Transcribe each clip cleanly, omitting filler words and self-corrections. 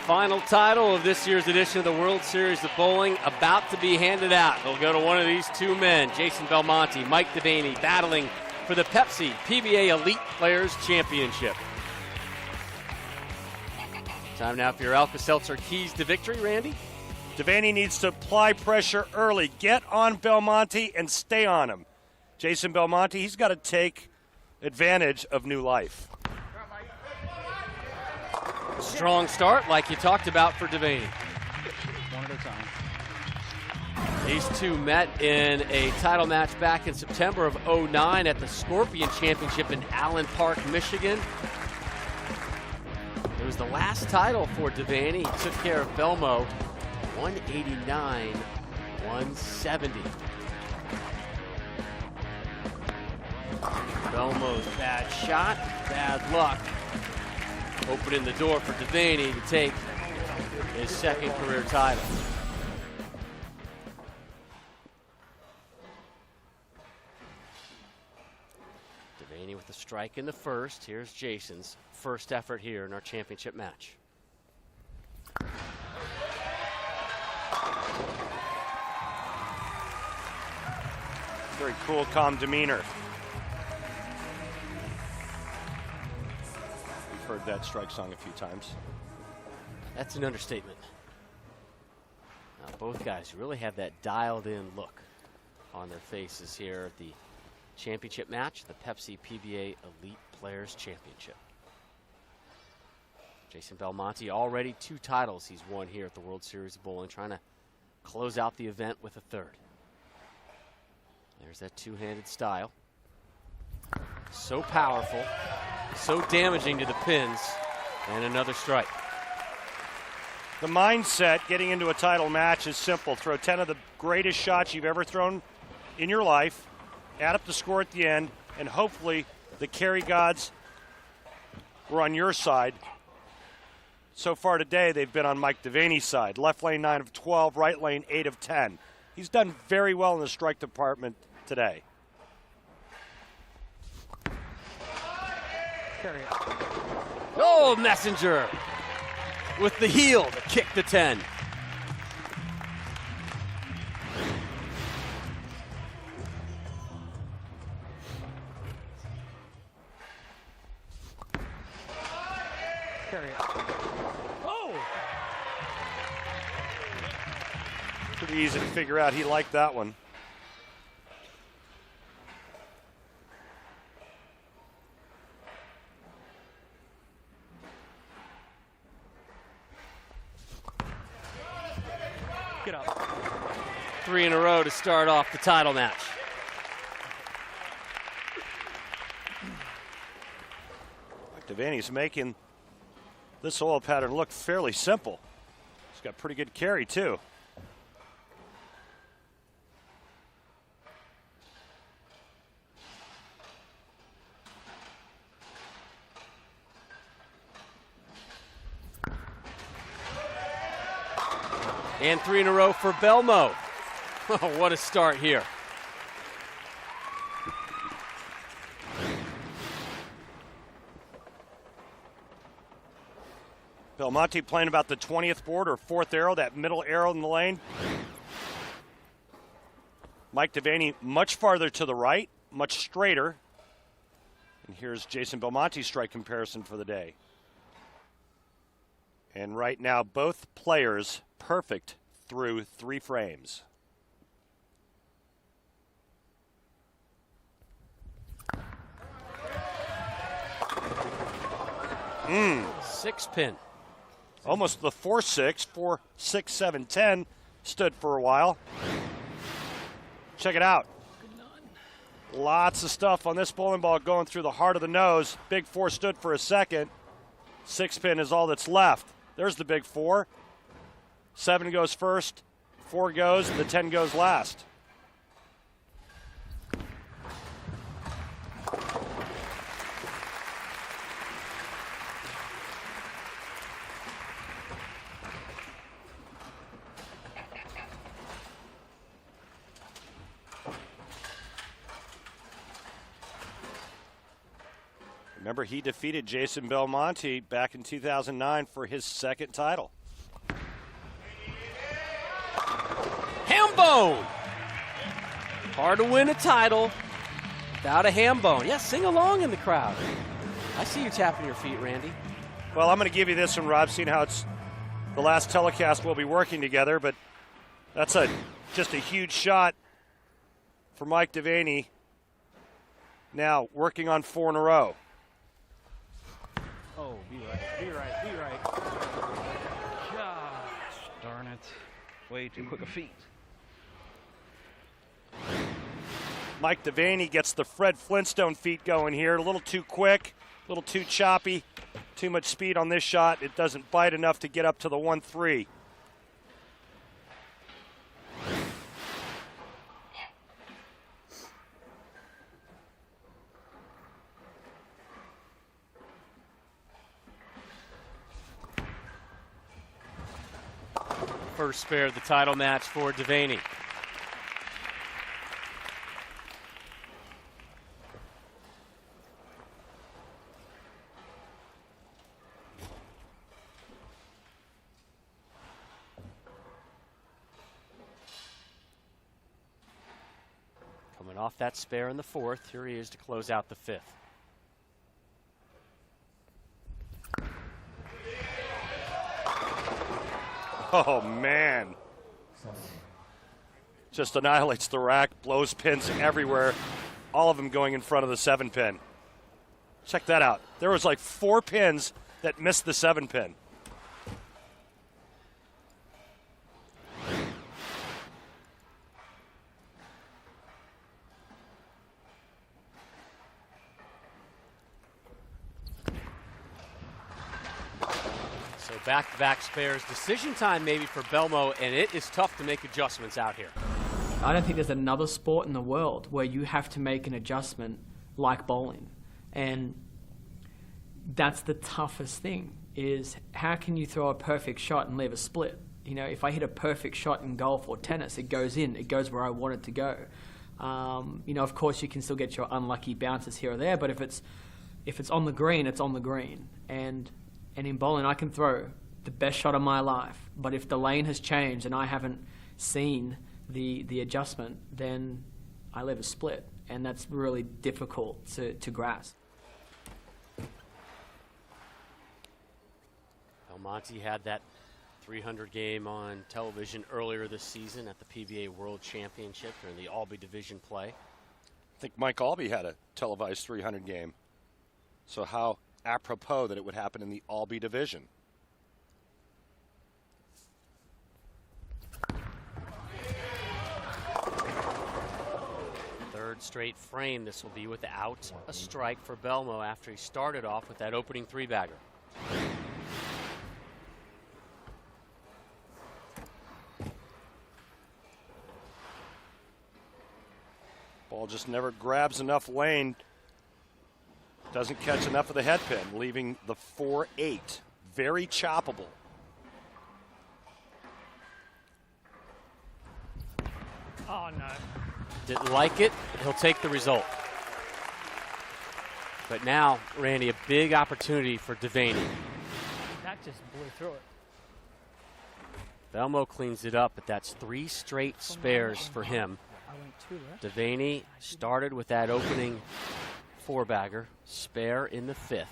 final title of this year's edition of the World Series of Bowling about to be handed out. It'll go to one of these two men, Jason Belmonte, Mike Devaney, battling for the Pepsi PBA Elite Players Championship. Time now for your Alka-Seltzer keys to victory, Randy. Devaney needs to apply pressure early. Get on Belmonte and stay on him. Jason Belmonte, he's got to take advantage of new life. Strong start, like you talked about for Devaney. One at a time. These two met in a title match back in September of '09 at the Scorpion Championship in Allen Park, Michigan. It was the last title for Devaney. He took care of Belmo, 189-170. Belmo's bad shot, bad luck, opening the door for Devaney to take his second career title. Devaney with a strike in the first. Here's Jason's first effort here in our championship match. Very cool, calm demeanor. We've heard that strike song a few times. That's an understatement. Now, both guys really have that dialed-in look on their faces here at the championship match, the Pepsi PBA Elite Players Championship. Jason Belmonte, already 2 titles he's won here at the World Series of Bowling, trying to close out the event with a third. There's that two-handed style. So powerful, so damaging to the pins, and another strike. The mindset getting into a title match is simple. Throw 10 of the greatest shots you've ever thrown in your life, add up the score at the end, and hopefully the carry gods were on your side. So far today, they've been on Mike Devaney's side. Left lane 9 of 12, right lane 8 of 10. He's done very well in the strike department today. Carry out. Oh, Messenger with the heel to kick the 10. Carry out. Oh! Pretty easy to figure out he liked that one. Get up. 3 in a row to start off the title match. Mike Devaney's making this oil pattern look fairly simple. He's got pretty good carry, too. And 3 in a row for Belmo. Oh, what a start here. Belmonte playing about the 20th board or 4th arrow, that middle arrow in the lane. Mike Devaney much farther to the right, much straighter. And here's Jason Belmonte's strike comparison for the day. And right now, both players perfect through 3 frames. Six pin. Almost the 4-6, 4, 6, 7, 10 stood for a while. Check it out. Lots of stuff on this bowling ball going through the heart of the nose. Big 4 stood for a second. 6 pin is all that's left. There's the big 4. 7 goes first, 4 goes, the 10 goes last. Remember, he defeated Jason Belmonte back in 2009 for his second title. ham bone. Hard to win a title without a ham bone. Yeah, sing along in the crowd. I see you tapping your feet, Randy. Well, I'm going to give you this one, Rob, seeing how it's the last telecast we'll be working together, but that's just a huge shot for Mike Devaney. Now working on 4 in a row. Oh, be right. Gosh, darn it. Way too quick a feet. Mike Devaney gets the Fred Flintstone feet going here. A little too quick, a little too choppy, too much speed on this shot. It doesn't bite enough to get up to the 1-3. First spare of the title match for Devaney. Coming off that spare in the 4th, here he is to close out the 5th. Oh, man. Just annihilates the rack, blows pins everywhere, all of them going in front of the 7-pin. Check that out. There was like 4 pins that missed the 7-pin. So back-to-back spares, decision time maybe for Belmo, and it is tough to make adjustments out here. I don't think there's another sport in the world where you have to make an adjustment like bowling. And that's the toughest thing, is how can you throw a perfect shot and leave a split? You know, if I hit a perfect shot in golf or tennis, it goes in, it goes where I want it to go. You know, of course you can still get your unlucky bounces here or there, but if it's on the green, it's on the green. And in bowling, I can throw the best shot of my life, but if the lane has changed and I haven't seen the adjustment, then I leave a split, and that's really difficult to grasp. Belmonte had that 300 game on television earlier this season at the PBA World Championship during the Albee Division play. I think Mike Albee had a televised 300 game. So how apropos that it would happen in the Albee Division. Third straight frame, this will be without a strike for Belmo after he started off with that opening 3-bagger. Ball just never grabs enough lane. Doesn't catch enough of the head pin, leaving the 4-8 very choppable. Oh, no. Didn't like it, he'll take the result. But now, Randy, a big opportunity for Devaney. That just blew through it. Belmo cleans it up, but that's 3 straight spares for him. I went 2 there. Devaney started with that opening 4-bagger, spare in the 5th.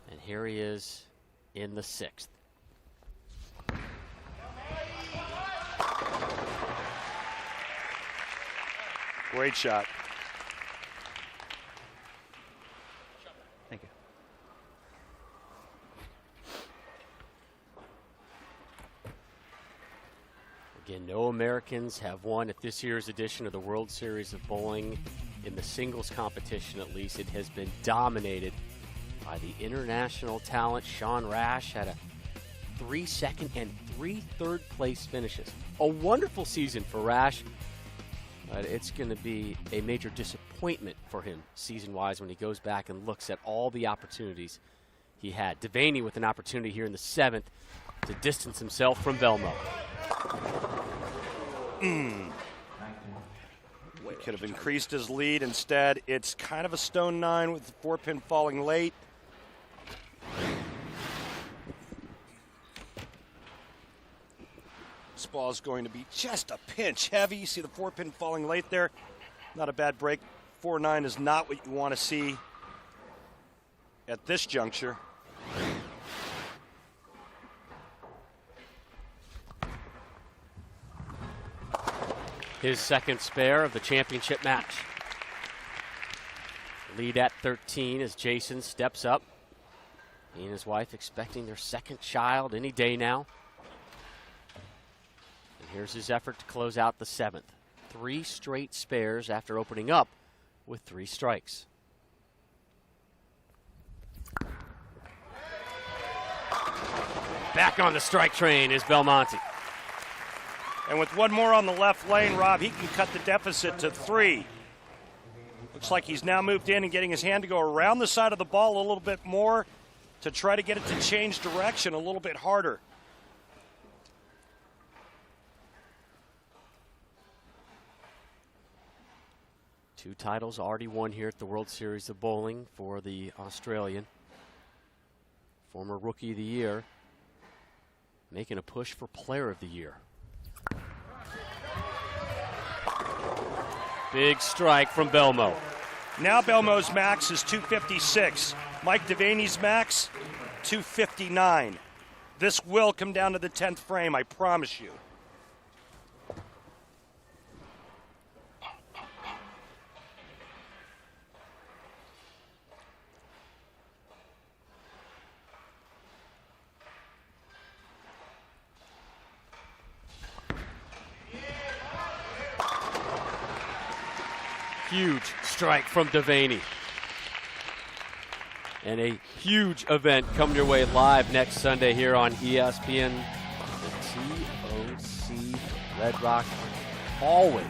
And here he is in the 6th. Great shot. Thank you. Again, no Americans have won at this year's edition of the World Series of Bowling. In the singles competition, at least, it has been dominated by the international talent. Sean Rash had a 3 second and 3 third place finishes. A wonderful season for Rash, but it's going to be a major disappointment for him season-wise when he goes back and looks at all the opportunities he had. Devaney with an opportunity here in the 7th to distance himself from Belmo. He could have increased his lead. Instead, it's kind of a stone 9 with the 4-pin falling late. This ball is going to be just a pinch heavy. You see the 4-pin falling late there. Not a bad break. 4-9 is not what you want to see at this juncture. His second spare of the championship match. Lead at 13 as Jason steps up. He and his wife expecting their second child any day now. And here's his effort to close out the 7th. 3 straight spares after opening up with 3 strikes. Back on the strike train is Belmonte. And with one more on the left lane, Rob, he can cut the deficit to 3. Looks like he's now moved in and getting his hand to go around the side of the ball a little bit more to try to get it to change direction a little bit harder. Two titles already won here at the World Series of Bowling for the Australian. Former Rookie of the Year, making a push for Player of the Year. Big strike from Belmo. Now Belmo's max is 256. Mike Devaney's max, 259. This will come down to the 10th frame, I promise you. Huge strike from Devaney. And a huge event coming your way live next Sunday here on ESPN. The TOC Red Rock. Always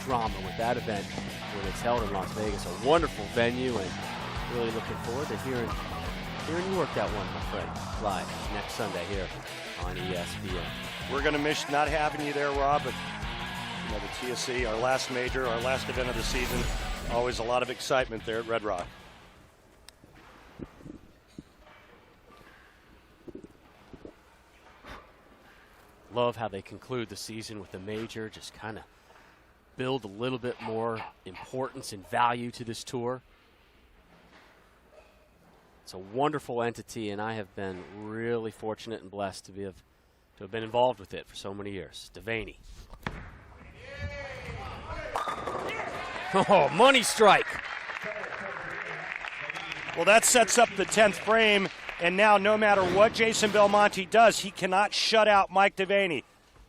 drama with that event when it's held in Las Vegas. A wonderful venue, and really looking forward to hearing you work that one, my friend, live next Sunday here on ESPN. We're going to miss not having you there, Rob, but you know, the TSC, our last major, our last event of the season, always a lot of excitement there at Red Rock. Love how they conclude the season with the major, just kind of build a little bit more importance and value to this tour. It's a wonderful entity, and I have been really fortunate and blessed to have been involved with it for so many years. Devaney. Oh, money strike. Well, that sets up the 10th frame, and now no matter what Jason Belmonte does, he cannot shut out Mike Devaney.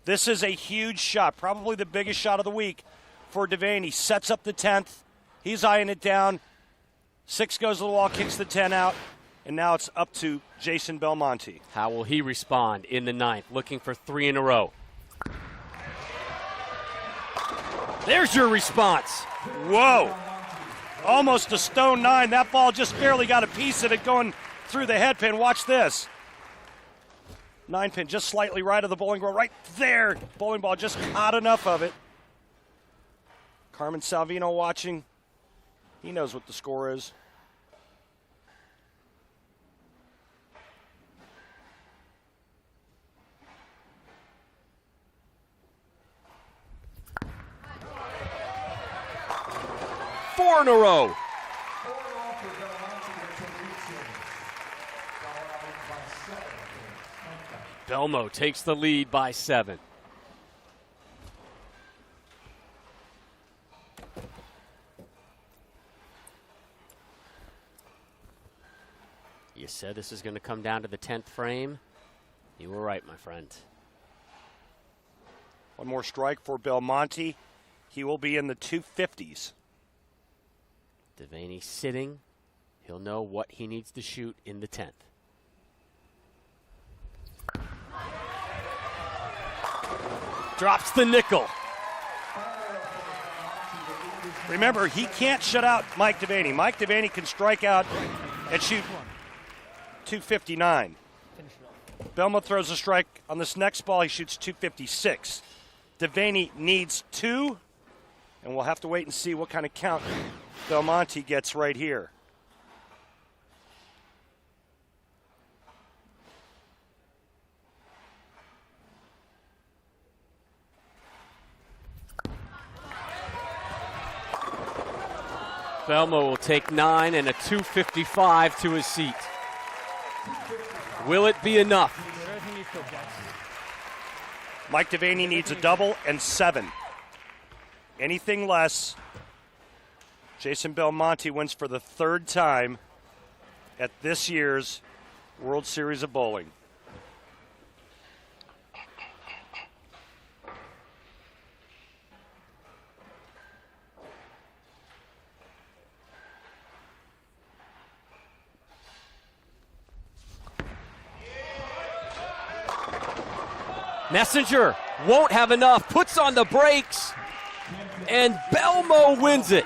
This is a huge shot, probably the biggest shot of the week for Devaney. Sets up the 10th. He's eyeing it down. 6 goes to the wall, kicks the 10 out, and now it's up to Jason Belmonte. How will he respond in the 9th, looking for 3 in a row? There's your response. Whoa. Almost a stone 9. That ball just barely got a piece of it going through the head pin. Watch this. 9 pin just slightly right of the bowling ball. Right there. Bowling ball just caught enough of it. Carmen Salvino watching. He knows what the score is. Four in a row. Belmo takes the lead by 7. You said this is going to come down to the 10th frame. You were right, my friend. One more strike for Belmonte. He will be in the 250s. Devaney sitting. He'll know what he needs to shoot in the 10th. Drops the nickel. Remember, he can't shut out Mike Devaney. Mike Devaney can strike out and shoot 259. Belmo throws a strike on this next ball. He shoots 256. Devaney needs 2, and we'll have to wait and see what kind of count Belmonte gets right here. Belmo will take 9 and a 255 to his seat. Will it be enough? Mike Devaney needs a double and 7. Anything less, Jason Belmonte wins for the 3rd time at this year's World Series of Bowling. Messenger won't have enough, puts on the brakes, and Belmo wins it.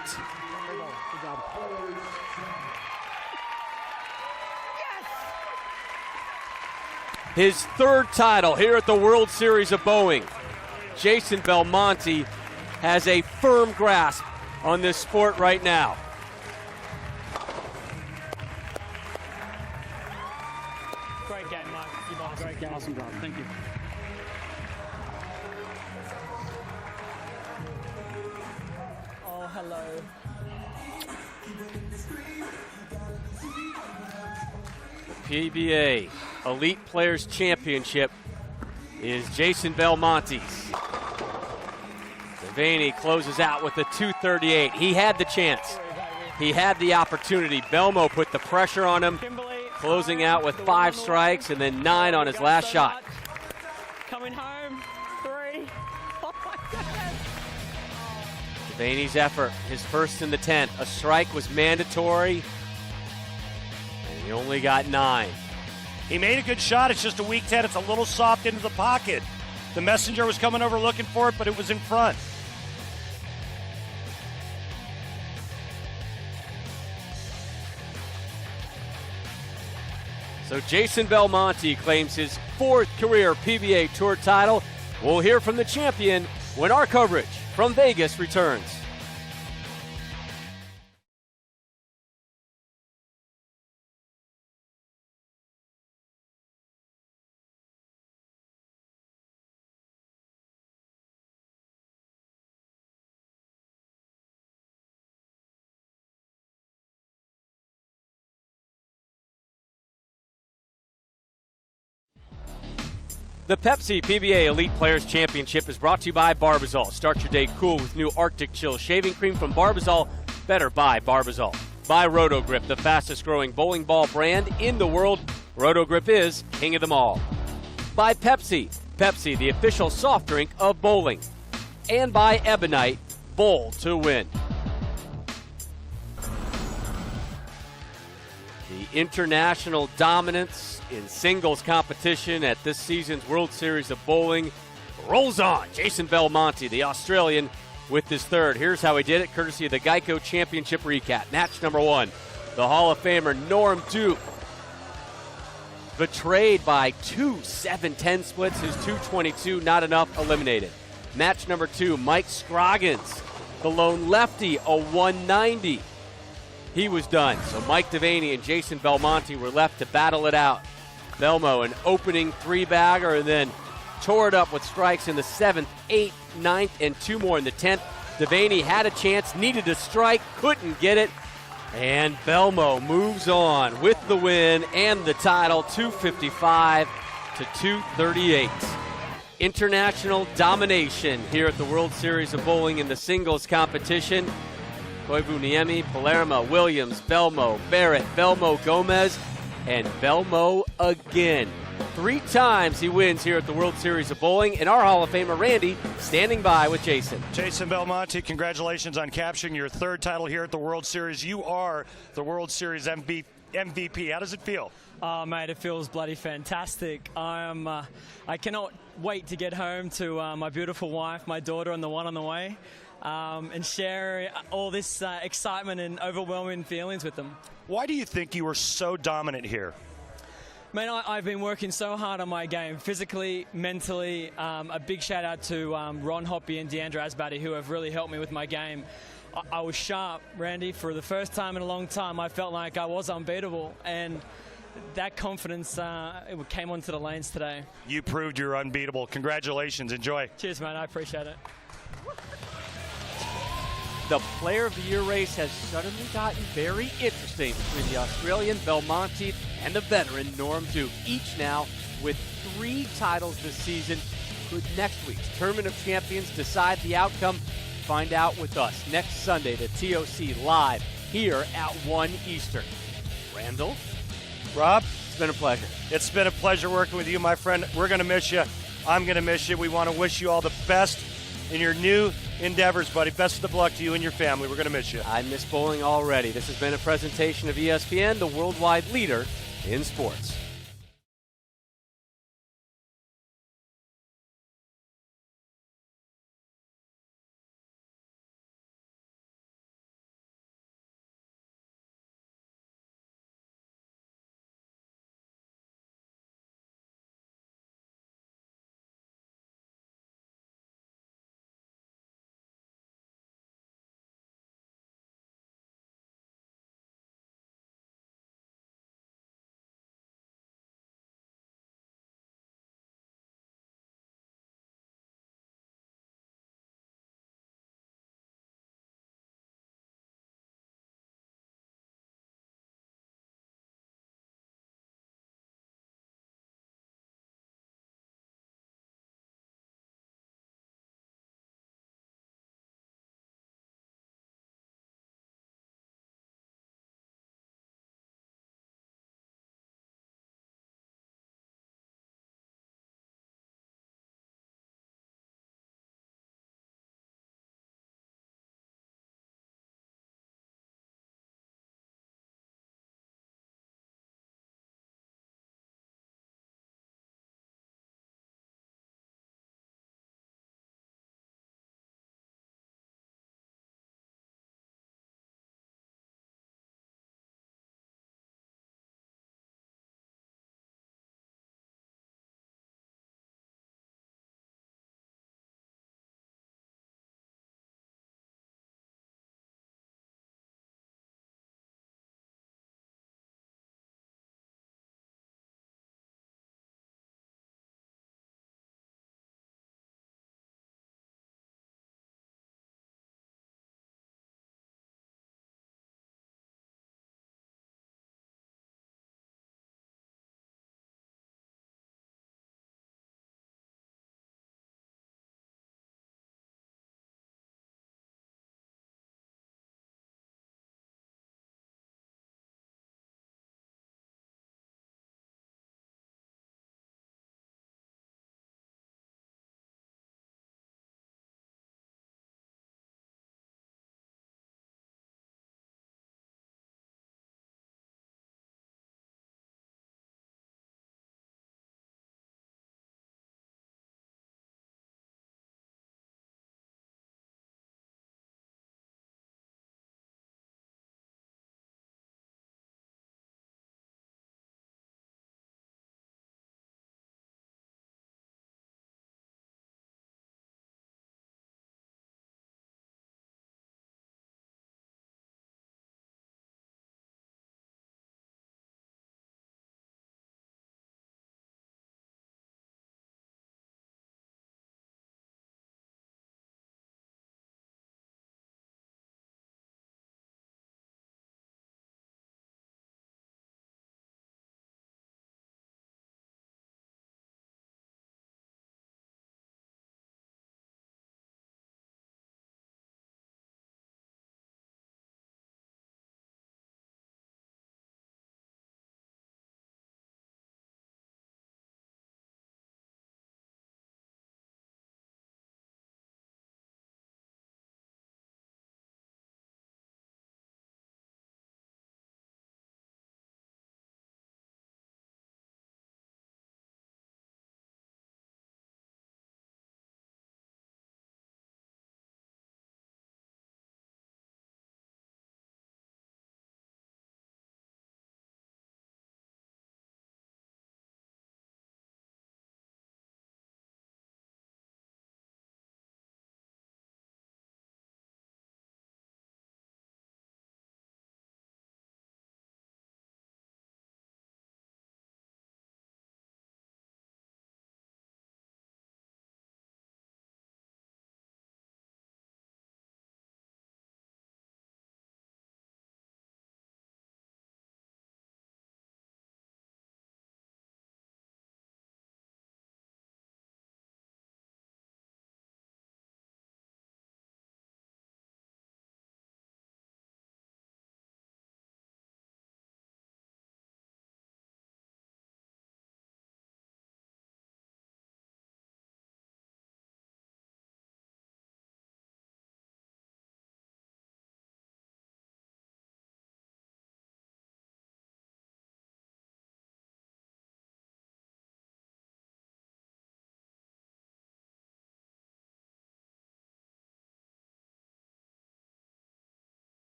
His 3rd title here at the World Series of Bowling. Jason Belmonte has a firm grasp on this sport right now. Great game, Mike. Great game. Awesome job. Thank you. Oh, hello. PBA Elite Players Championship is Jason Belmonte's. Devaney closes out with a 238. He had the chance. He had the opportunity. Belmo put the pressure on him, closing out with 5 strikes and then 9 on his last shot. Coming home. 3. Oh my goodness. Devaney's effort, his first in the 10th. A strike was mandatory, and he only got 9. He made a good shot. It's just a weak 10. It's a little soft into the pocket. The messenger was coming over looking for it, but it was in front. So Jason Belmonte claims his 4th career PBA Tour title. We'll hear from the champion when our coverage from Vegas returns. The Pepsi PBA Elite Players Championship is brought to you by Barbazol. Start your day cool with new Arctic Chill shaving cream from Barbazol. Better by Barbazol. By Rotogrip, the fastest growing bowling ball brand in the world. Rotogrip is king of them all. By Pepsi. Pepsi, the official soft drink of bowling. And by Ebonite, bowl to win. The international dominance in singles competition at this season's World Series of Bowling rolls on. Jason Belmonte, the Australian, with his 3rd. Here's how he did it, courtesy of the Geico Championship recap. Match number 1, the Hall of Famer Norm Duke, betrayed by 2 7-10 splits. His 222, not enough, eliminated. Match number 2, Mike Scroggins, the lone lefty, a 190. He was done. So Mike Devaney and Jason Belmonte were left to battle it out. Belmo, an opening 3-bagger, and then tore it up with strikes in the 7th, 8th, 9th, and 2 more in the 10th. Devaney had a chance, needed a strike, couldn't get it. And Belmo moves on with the win and the title, 255 to 238. International domination here at the World Series of Bowling in the singles competition. Koivu-Niemi, Palermo, Williams, Belmo, Barrett, Belmo, Gomez, and Belmo again. 3 times he wins here at the World Series of Bowling. And our Hall of Famer, Randy, standing by with Jason. Jason Belmonte, congratulations on capturing your 3rd title here at the World Series. You are the World Series MVP. How does it feel? Oh, mate, it feels bloody fantastic. I cannot wait to get home to my beautiful wife, my daughter, and the one on the way, and share all this excitement and overwhelming feelings with them. Why do you think you were so dominant here? Man, I've been working so hard on my game, physically, mentally. A big shout out to Ron Hoppy and Deandra Asbatti, who have really helped me with my game. I was sharp, Randy. For the first time in a long time, I felt like I was unbeatable, and that confidence it came onto the lanes today. You proved you're unbeatable. Congratulations. Enjoy. Cheers, man. I appreciate it. The Player of the Year race has suddenly gotten very interesting between the Australian Belmonte and the veteran Norm Duke, each now with 3 titles this season. Could next week's Tournament of Champions decide the outcome? Find out with us next Sunday, the TOC live here at 1 Eastern. Randall? Rob? It's been a pleasure. It's been a pleasure working with you, my friend. We're going to miss you. I'm going to miss you. We want to wish you all the best in your new endeavors, buddy. Best of luck to you and your family. We're going to miss you. I miss bowling already. This has been a presentation of ESPN, the worldwide leader in sports.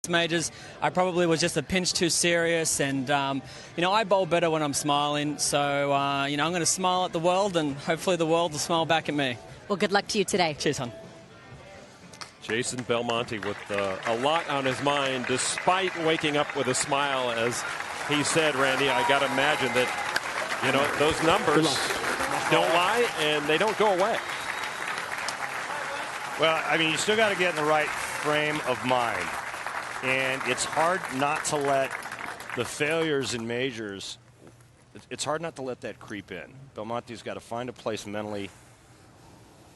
majors, I probably was just a pinch too serious, and I bowl better when I'm smiling. So I'm going to smile at the world, and hopefully the world will smile back at me. Well, good luck to you today. Cheers, hon. Jason Belmonte with a lot on his mind, despite waking up with a smile. As he said, Randy, I got to imagine that those numbers don't lie and they don't go away. Well, I mean, you still got to get in the right frame of mind. And it's hard not to let the failures in majors, it's hard not to let that creep in. Belmonte's got to find a place mentally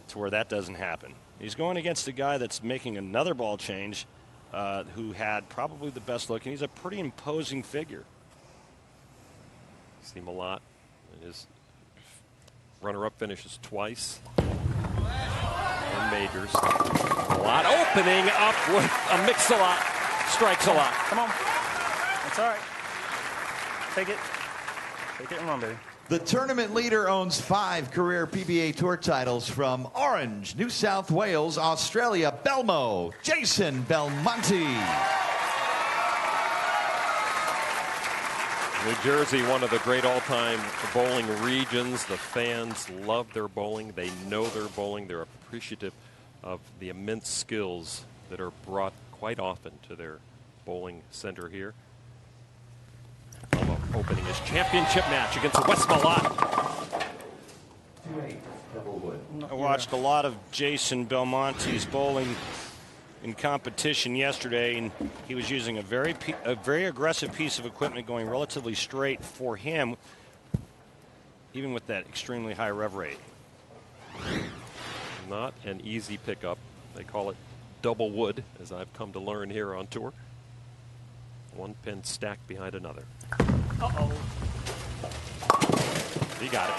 to where that doesn't happen. He's going against a guy that's making another ball change who had probably the best look, and he's a pretty imposing figure. Seen him a lot. His runner-up finishes twice in majors. A lot opening up with a mix-a-lot. Strikes a lot. Come on. That's all right. Take it. Take it and run, baby. The tournament leader owns 5 career PBA Tour titles from Orange, New South Wales, Australia, Belmo, Jason Belmonte. New Jersey, one of the great all-time bowling regions. The fans love their bowling. They know their bowling. They're appreciative of the immense skills that are brought quite often to their bowling center here. Belmo opening his championship match against Westmallott. I watched a lot of Jason Belmonte's bowling in competition yesterday, and he was using a very aggressive piece of equipment, going relatively straight for him, even with that extremely high rev rate. Not an easy pickup. They call it double wood, as I've come to learn here on tour. One pin stacked behind another. Uh-oh. He got it.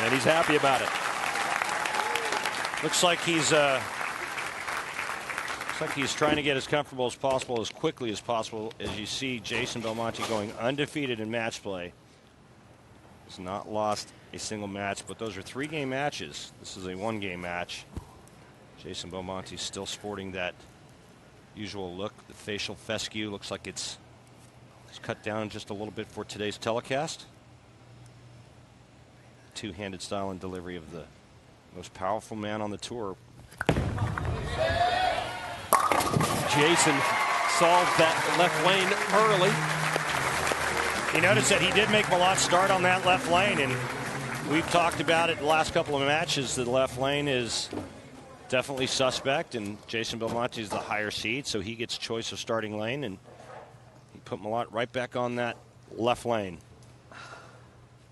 And he's happy about it. Looks like he's trying to get as comfortable as possible, as quickly as possible. As you see, Jason Belmonte going undefeated in match play. He's not lost a single match, but those are 3-game matches. This is a 1-game match. Jason Belmonte still sporting that usual look. The facial fescue looks like it's cut down just a little bit for today's telecast. Two-handed style and delivery of the most powerful man on the tour. Jason solved that left lane early. You notice that he did make Malott start on that left lane, and we've talked about it the last couple of matches. The left lane is definitely suspect, and Jason Belmonte is the higher seed, so he gets choice of starting lane, and he put Malott right back on that left lane.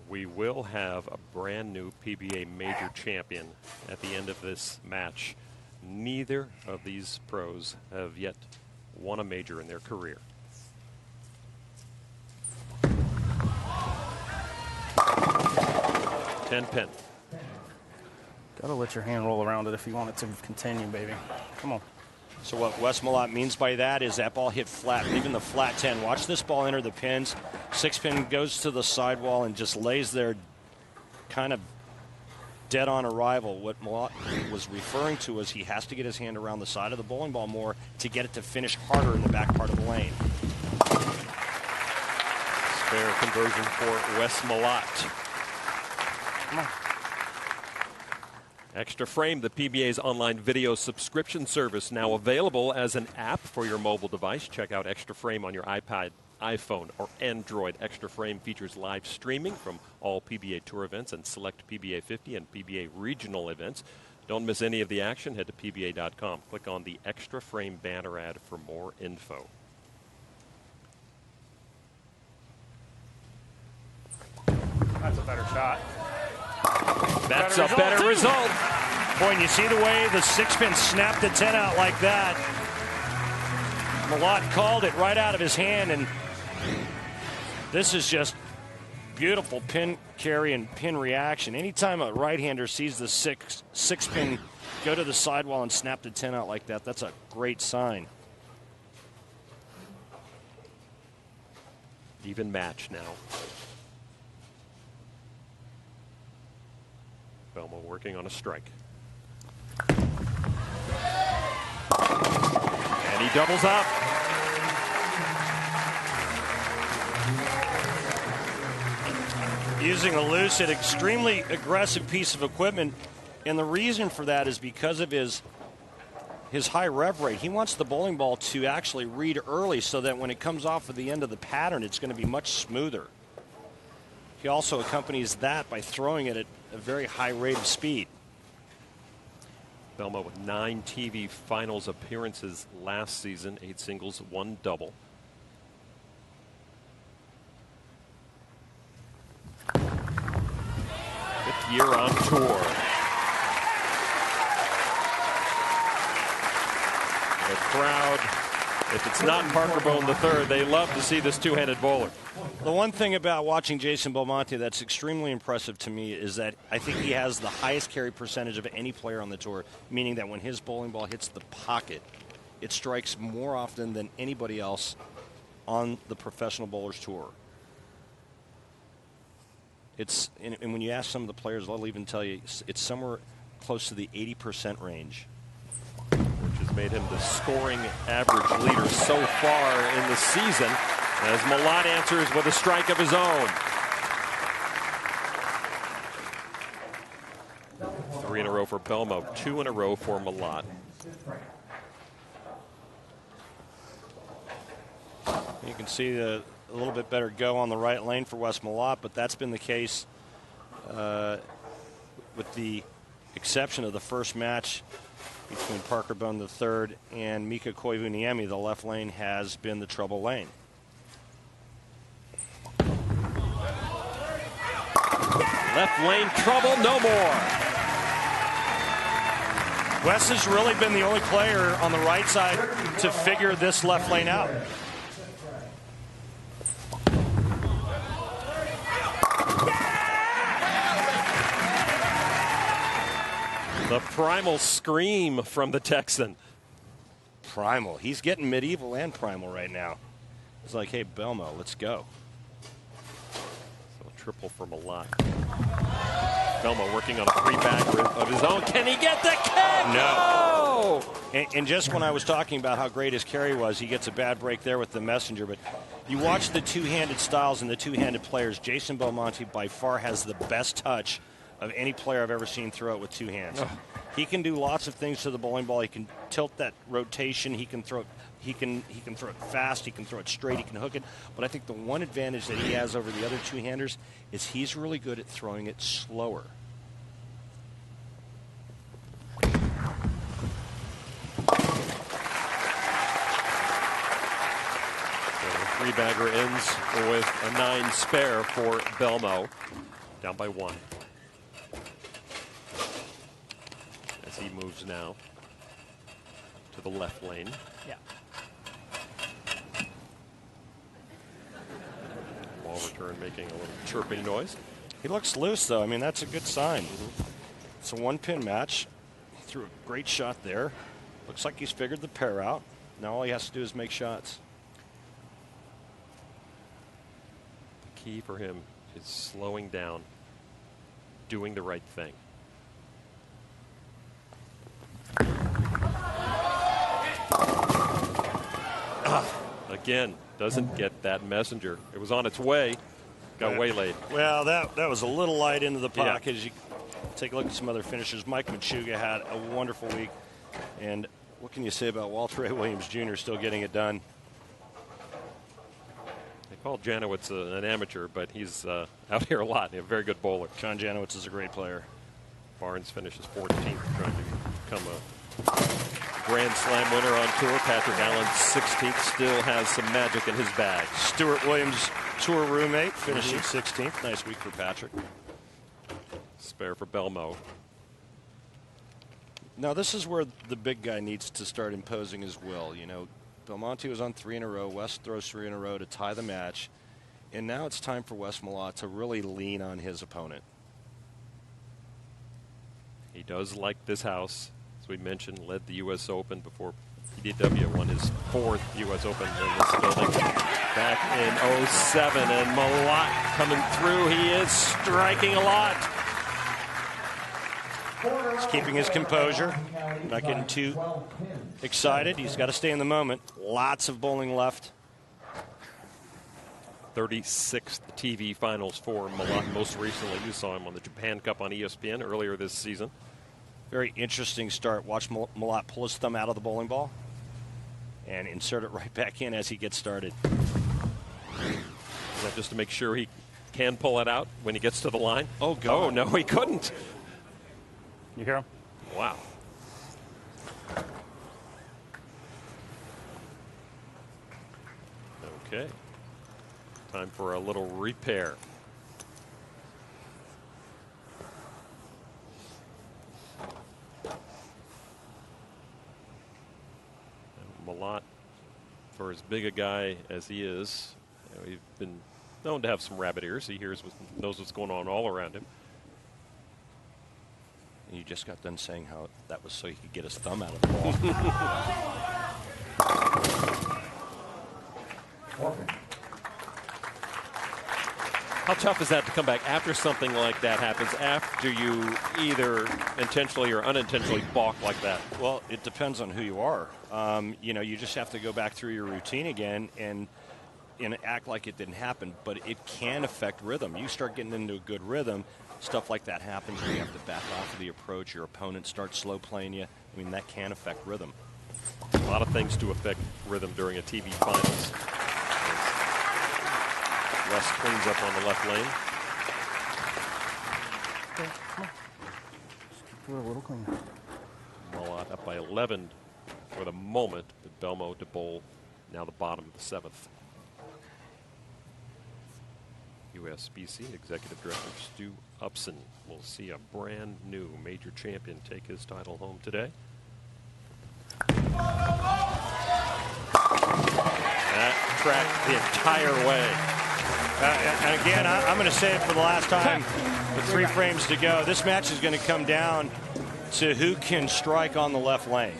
We will have a brand new PBA major champion at the end of this match. Neither of these pros have yet won a major in their career. 10 pin. Gotta let your hand roll around it if you want it to continue, baby. Come on. So what Westmallott means by that is that ball hit flat, leaving the flat 10. Watch this ball enter the pins. 6-pin goes to the sidewall and just lays there kind of dead on arrival. What Malott was referring to was he has to get his hand around the side of the bowling ball more to get it to finish harder in the back part of the lane. Spare conversion for Westmallott. Come on. Extra Frame, the PBA's online video subscription service, now available as an app for your mobile device. Check out Extra Frame on your iPad, iPhone, or Android. Extra Frame features live streaming from all PBA Tour events and select PBA 50 and PBA regional events. Don't miss any of the action. Head to PBA.com. Click on the Extra Frame banner ad for more info. That's a better shot. That's a better result. Boy, and you see the way the 6-pin snapped the 10 out like that. Malott called it right out of his hand, and this is just beautiful pin carry and pin reaction. Anytime a right-hander sees the 6-pin go to the sidewall and snap the 10 out like that, that's a great sign. Even match now. Belmo working on a strike. He doubles up. Using a loose and extremely aggressive piece of equipment, and the reason for that is because of his high rev rate. He wants the bowling ball to actually read early so that when it comes off of the end of the pattern, it's going to be much smoother. He also accompanies that by throwing it at a very high rate of speed. Belmo with 9 TV finals appearances last season, 8 singles, 1 double. Fifth year on tour. The crowd, if it's not Parker Bone III, they love to see this two-handed bowler. The one thing about watching Jason Belmonte that's extremely impressive to me is that I think he has the highest carry percentage of any player on the tour, meaning that when his bowling ball hits the pocket, it strikes more often than anybody else on the professional bowlers tour. And when you ask some of the players, they'll even tell you it's somewhere close to the 80% range. Which has made him the scoring average leader so far in the season, as Malott answers with a strike of his own. 3 in a row for Belmo, 2 in a row for Malott. You can see a little bit better go on the right lane for Wes Malott, but that's been the case with the exception of the first match between Parker Bone III and Mika Koivuniemi. The left lane has been the trouble lane. Left lane trouble, no more. Wes has really been the only player on the right side to figure this left lane out. The primal scream from the Texan. Primal. He's getting medieval and primal right now. It's like, hey, Belmo, let's go. So a triple for Malott. Belmo working on a 3-bagger of his own. Can he get the kick? No. And just when I was talking about how great his carry was, he gets a bad break there with the messenger. But you watch the two-handed styles and the two-handed players. Jason Belmonte by far has the best touch of any player I've ever seen throw it with 2 hands. Oh. He can do lots of things to the bowling ball. He can tilt that rotation. He can throw it. He can throw it fast. He can throw it straight. He can hook it. But I think the one advantage that he has over the other two-handers is he's really good at throwing it slower. So 3-bagger ends with a 9 spare for Belmo, down by 1. As he moves now to the left lane. Yeah. Ball return making a little chirping noise. He looks loose, though. I mean, that's a good sign. It's a 1-pin match. He threw a great shot there. Looks like he's figured the pair out. Now all he has to do is make shots. The key for him is slowing down, doing the right thing. Again, doesn't get that messenger. It was on its way, got waylaid. Well, that was a little light into the pocket. Yeah. As you take a look at some other finishers, Mike Machuga had a wonderful week. And what can you say about Walter A. Williams Jr. still getting it done? They call Janowitz an amateur, but he's out here a lot. He's a very good bowler. John Janowitz is a great player. Barnes finishes 14th, trying to become a Grand Slam winner on tour. Patrick Allen, 16th, still has some magic in his bag. Stuart Williams, tour roommate, finishing 16th. Nice week for Patrick. Spare for Belmo. Now, this is where the big guy needs to start imposing his will. You know, Belmonte was on 3 in a row. Wes throws 3 in a row to tie the match. And now it's time for Wes Malott to really lean on his opponent. He does like this house. We mentioned, led the U.S. Open before PDW won his 4th U.S. Open in this building back in 07. And Malott coming through. He is striking a lot. He's keeping his composure, not getting too excited. He's got to stay in the moment. Lots of bowling left. 36th TV finals for Malott. Most recently, you saw him on the Japan Cup on ESPN earlier this season. Very interesting start. Watch Malott pull his thumb out of the bowling ball and insert it right back in as he gets started. Is that just to make sure he can pull it out when he gets to the line? Oh, God. Oh, no, he couldn't. You hear him? Wow. Okay. Time for a little repair. Malott, for as big a guy as he is, he's been known to have some rabbit ears. He knows what's going on all around him. And you just got done saying how that was so he could get his thumb out of the ball. How tough is that to come back after something like that happens, after you either intentionally or unintentionally balk like that? Well, it depends on who you are. You know, you just have to go back through your routine again and act like it didn't happen, but it can affect rhythm. You start getting into a good rhythm, stuff like that happens where you have to back off of the approach. Your opponent starts slow playing you. I mean, that can affect rhythm. A lot of things to affect rhythm during a TV finals. Wes cleans up on the left lane. Okay, come on. Just keep it a little cleaner. Malott up by 11 for the moment, but Belmo to bowl now the bottom of the 7th. USBC Executive Director Stu Upson will see a brand new major champion take his title home today. That tracked the entire way. And again, I'm going to say it for the last time with 3 frames to go. This match is going to come down to who can strike on the left lane.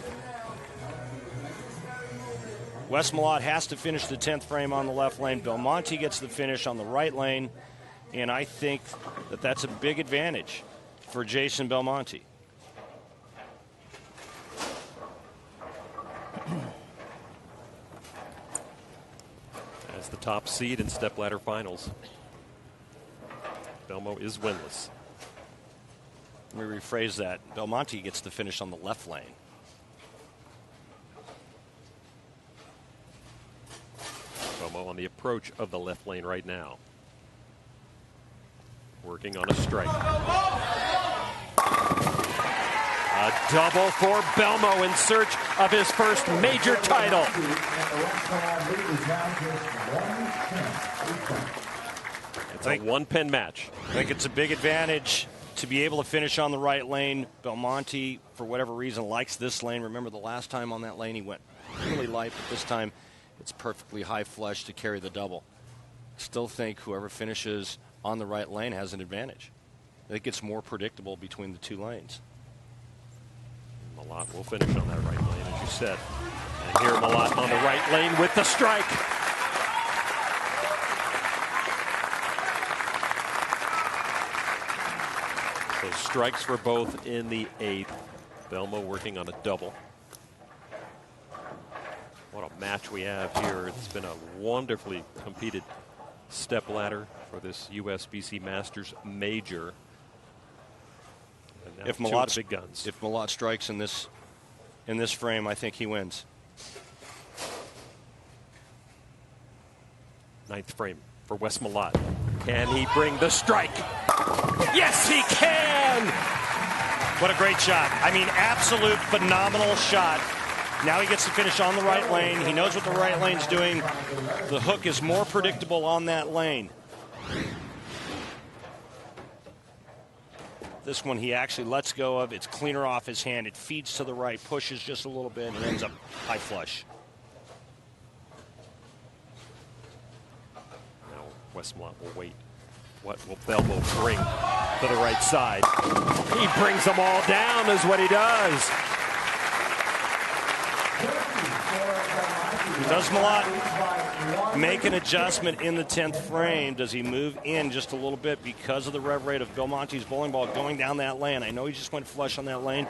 Wes Malott has to finish the 10th frame on the left lane. Belmonte gets the finish on the right lane. And I think that that's a big advantage for Jason Belmonte. As the top seed in stepladder finals, Belmo is winless. Let me rephrase that. Belmonte gets the finish on the left lane. Belmo on the approach of the left lane right now. Working on a strike. A double for Belmo in search of his first major title. It's a one-pin match. I think it's a big advantage to be able to finish on the right lane. Belmonte, for whatever reason, likes this lane. Remember the last time on that lane he went really light, but this time it's perfectly high flush to carry the double. Still think whoever finishes on the right lane has an advantage. I think it's more predictable between the 2 lanes. Malott will finish on that right lane, as you said. And here Malott on the right lane with the strike. So strikes for both in the 8th. Belmo working on a double. What a match we have here. It's been a wonderfully competed stepladder for this USBC Masters Major. If Malott strikes in this frame, I think he wins. 9th frame for Wes Malott. Can he bring the strike? Yes, he can! What a great shot. I mean, absolute phenomenal shot. Now he gets to finish on the right lane. He knows what the right lane's doing. The hook is more predictable on that lane. This one he actually lets go of. It's cleaner off his hand. It feeds to the right, pushes just a little bit, and ends up high flush. Now Wes Malott will wait. What will Belmo bring to the right side? He brings them all down is what he does. Does Malott make an adjustment in the 10th frame. Does he move in just a little bit because of the rev rate of Belmonte's bowling ball going down that lane? I know he just went flush on that lane.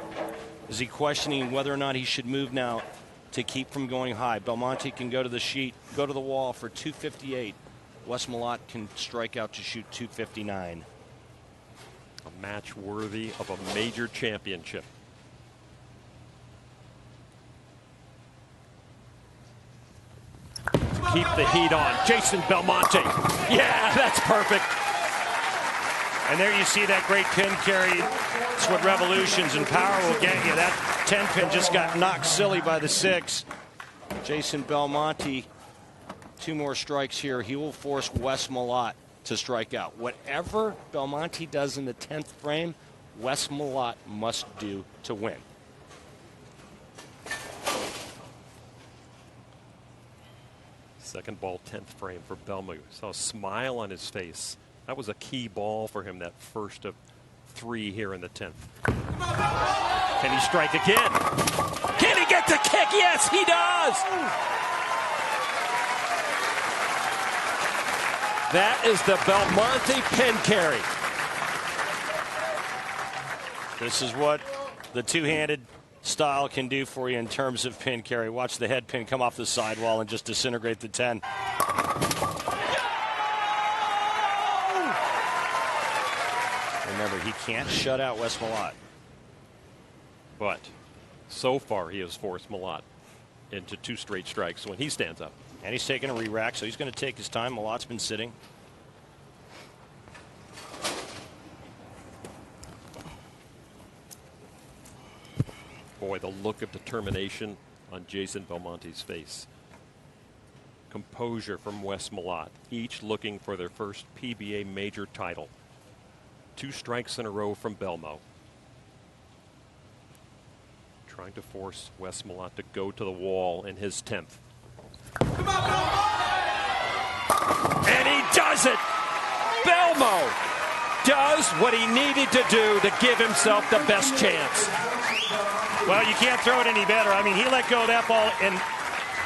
Is he questioning whether or not he should move now to keep from going high? Belmonte can go to the sheet, go to the wall for 258. Wes Malott can strike out to shoot 259. A match worthy of a major championship. Keep the heat on. Jason Belmonte. Yeah, that's perfect. And there you see that great pin carry. It's what revolutions and power will get you. That 10 pin just got knocked silly by the 6. Jason Belmonte, 2 more strikes here. He will force Wes Malott to strike out. Whatever Belmonte does in the 10th frame, Wes Malott must do to win. Second ball, 10th frame for Belmo. Saw a smile on his face. That was a key ball for him, that first of 3 here in the 10th. Can he strike again? Can he get the kick? Yes, he does! That is the Belmonte pin carry. This is what the two-handed style can do for you in terms of pin carry. Watch the head pin come off the sidewall and just disintegrate the 10. Remember, he can't shut out Wes Malott. But so far he has forced Malott into 2 straight strikes when he stands up. And he's taking a re-rack, so he's going to take his time. Malott's been sitting. Boy, the look of determination on Jason Belmonte's face. Composure from Wes Malott, each looking for their first PBA major title. 2 strikes in a row from Belmo. Trying to force Wes Malott to go to the wall in his 10th. And he does it! Belmo does what he needed to do to give himself the best chance. Well, you can't throw it any better. I mean, he let go of that ball, and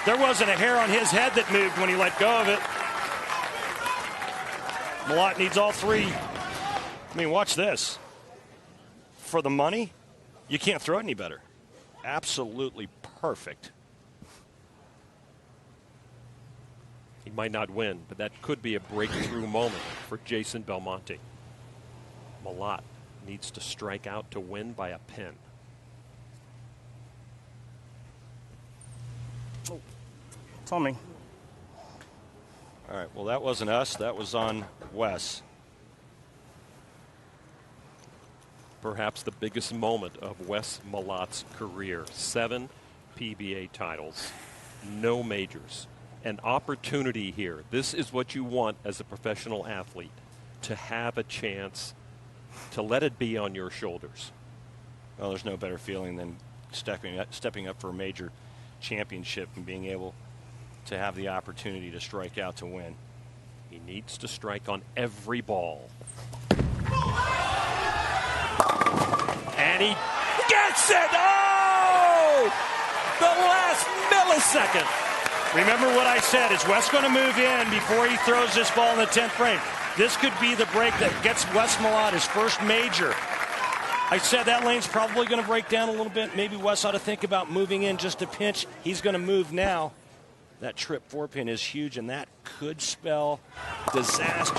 there wasn't a hair on his head that moved when he let go of it. Malott needs all 3. I mean, watch this. For the money, you can't throw it any better. Absolutely perfect. He might not win, but that could be a breakthrough moment for Jason Belmonte. Malott needs to strike out to win by a pin. It's on me. All right, well, that wasn't us. That was on Wes. Perhaps the biggest moment of Wes Malott's career. 7 PBA titles, no majors. An opportunity here. This is what you want as a professional athlete, to have a chance to let it be on your shoulders. Well, there's no better feeling than stepping up for a major championship and being able to have the opportunity to strike out to win. He needs to strike on every ball. And he gets it! Oh! The last millisecond. Remember what I said. Is Wes going to move in before he throws this ball in the 10th frame? This could be the break that gets Wes Malott his first major. I said that lane's probably going to break down a little bit. Maybe Wes ought to think about moving in just a pinch. He's going to move now. That trip 4-pin is huge, and that could spell disaster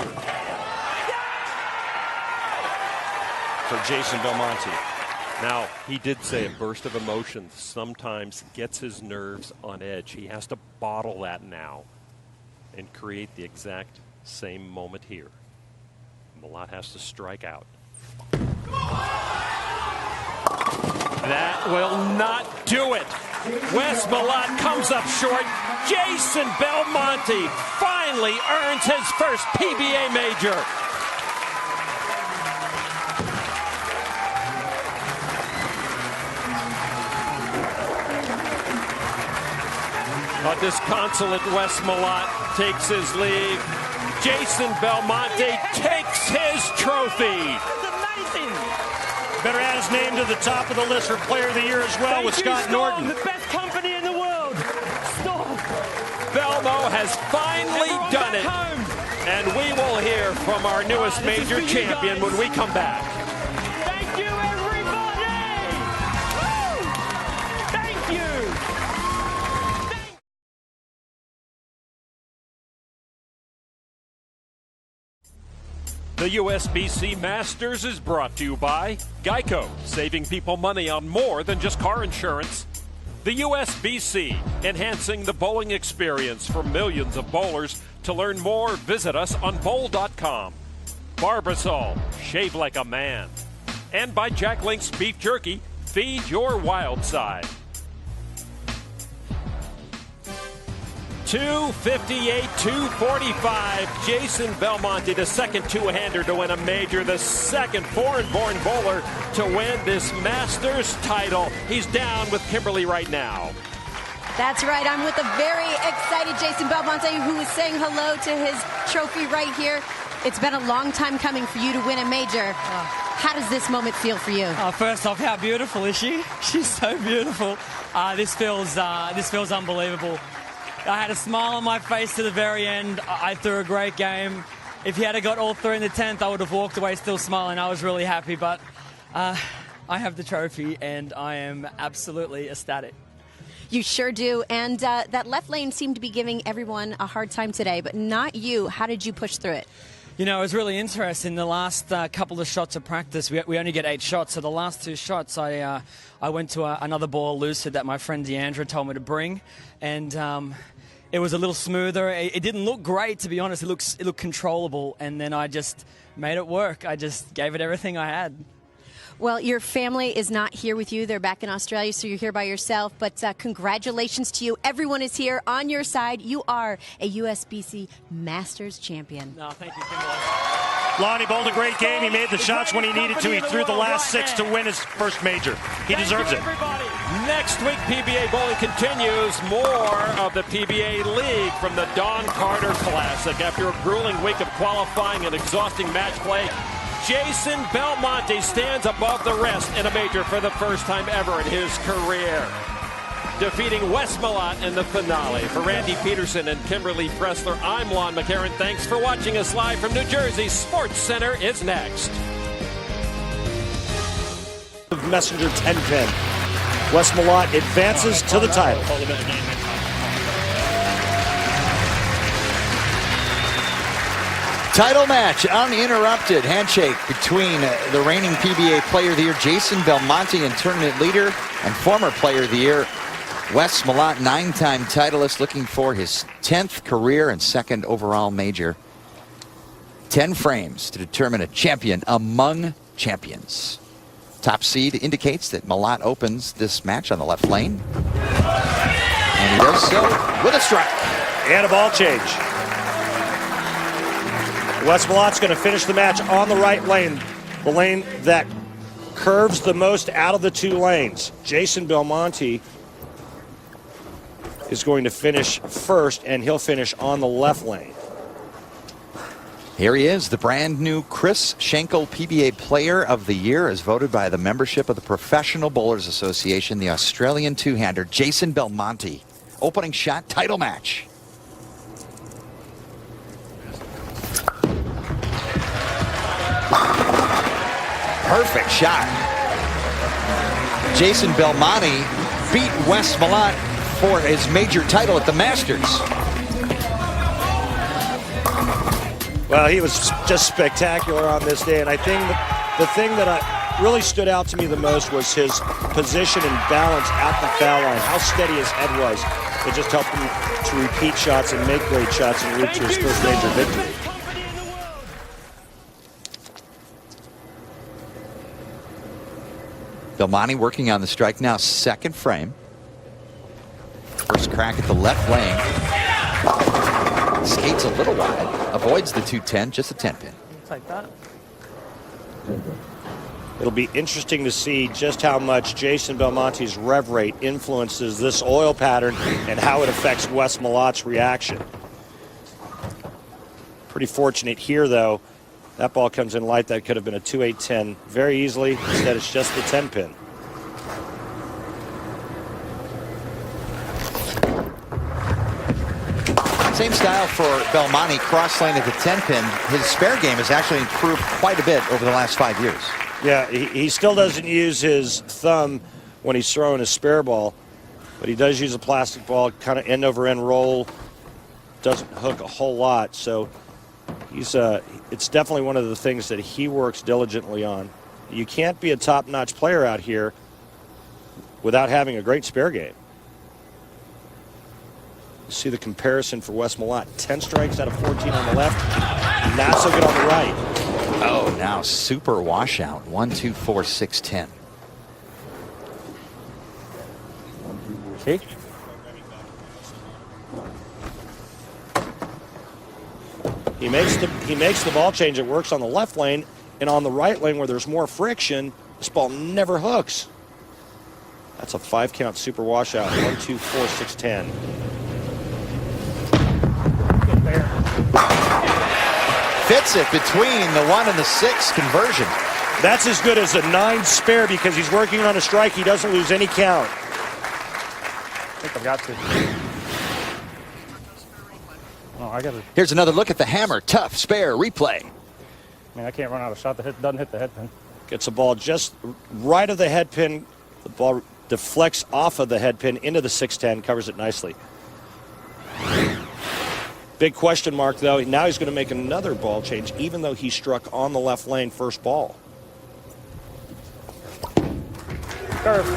for Jason Belmonte. Now, he did say a burst of emotion sometimes gets his nerves on edge. He has to bottle that now and create the exact same moment here. Malott has to strike out. That will not do it. Wes Malott comes up short. Jason Belmonte finally earns his first PBA major. A disconsolate Wes Malott takes his leave. Jason Belmonte takes his trophy. Better add his name to the top of the list for Player of the Year as well with Scott Norton. The best company in the world. Storm. Belmonte Belmo has finally done it. And we will hear from our newest major champion when we come back. Thank you, everybody! Woo! Thank you! The USBC Masters is brought to you by Geico, saving people money on more than just car insurance. The USBC, enhancing the bowling experience for millions of bowlers. To learn more, visit us on bowl.com. Barbasol, shave like a man. And by Jack Link's Beef Jerky, feed your wild side. 258, 245. Jason Belmonte, the second two-hander to win a major, the second foreign-born bowler to win this Masters title. He's down with Kimberly right now. That's right. I'm with a very excited Jason Belmonte, who is saying hello to his trophy right here. It's been a long time coming for you to win a major. How does this moment feel for you? First off, how beautiful is she? She's so beautiful. This feels unbelievable. I had a smile on my face to the very end. I threw a great game. If he had got all three in the 10th, I would have walked away still smiling. I was really happy, but I have the trophy, and I am absolutely ecstatic. You sure do. And that left lane seemed to be giving everyone a hard time today, but not you. How did you push through it? You know, it was really interesting. The last couple of shots of practice, we only get 8 shots. So the last 2 shots, I went to another ball lucid that my friend Deandra told me to bring, and it was a little smoother. It didn't look great, to be honest. It looked controllable, and then I just made it work. I just gave it everything I had. Well, your family is not here with you. They're back in Australia, so you're here by yourself. But congratulations to you. Everyone is here on your side. You are a USBC Masters champion. No, thank you, Kimberly. Lonnie bowled a great game. He made the shots when he needed to. He threw the last 6 to win his first major. He deserves it. Next week, PBA bowling continues. More of the PBA League from the Don Carter Classic. After a grueling week of qualifying and exhausting match play, Jason Belmonte stands above the rest in a major for the first time ever in his career, defeating Wes Malott in the finale. For Randy Peterson and Kimberly Pressler, I'm Lon McCarron. Thanks for watching us live from New Jersey. Sports Center is next. Messenger 10-pin. Wes Malott advances to the title. Title match uninterrupted. Handshake between the reigning PBA Player of the Year, Jason Belmonte, and tournament leader and former Player of the Year, Wes Malott, 9-time titleist, looking for his 10th career and 2nd overall major. 10 frames to determine a champion among champions. Top seed indicates that Malott opens this match on the left lane. And he does so with a strike. And a ball change. Wes Malott's going to finish the match on the right lane, the lane that curves the most out of the 2 lanes. Jason Belmonte is going to finish first, and he'll finish on the left lane. Here he is, the brand new Chris Schenkel PBA Player of the Year, as voted by the membership of the Professional Bowlers Association, the Australian two-hander, Jason Belmonte. Opening shot, title match. Perfect shot. Jason Belmonte beat Wes Malott for his major title at the Masters. Well, he was just spectacular on this day, and I think the thing that really stood out to me the most was his position and balance at the foul line, how steady his head was. It just helped him to repeat shots and make great shots and route to his first major victory. Belmonte working on the strike now, 2nd frame. First crack at the left lane. Skates a little wide, avoids the 210, just a 10-pin. Like that. It'll be interesting to see just how much Jason Belmonte's rev rate influences this oil pattern and how it affects Wes Malott's reaction. Pretty fortunate here, though. That ball comes in light. That could have been a 2-8-10 very easily. Instead, it's just the 10-pin. Same style for Belmonte, cross lane at the 10-pin. His spare game has actually improved quite a bit over the last 5 years. Yeah, he still doesn't use his thumb when he's throwing his spare ball, but he does use a plastic ball, kind of end-over-end roll. Doesn't hook a whole lot, so it's definitely one of the things that he works diligently on. You can't be a top-notch player out here without having a great spare game. You see the comparison for Wes Malott. 10 strikes out of 14 on the left, not so good on the right. Oh, now super washout. 1, 2, 4, 6, 10. See? He makes the ball change. It works on the left lane, and on the right lane where there's more friction, this ball never hooks. That's a 5-count super washout. 1, 2, 4, 6, 10. Fits it between the 1 and the 6 conversion. That's as good as a 9 spare because he's working on a strike. He doesn't lose any count. I think I've got to. Oh, I got to. Here's another look at the hammer. Tough spare replay. I mean, I can't run out of shot that doesn't hit the head pin. Gets the ball just right of the head pin. The ball deflects off of the head pin into the 610, covers it nicely. Big question mark, though. Now he's going to make another ball change, even though he struck on the left lane first ball. Curve.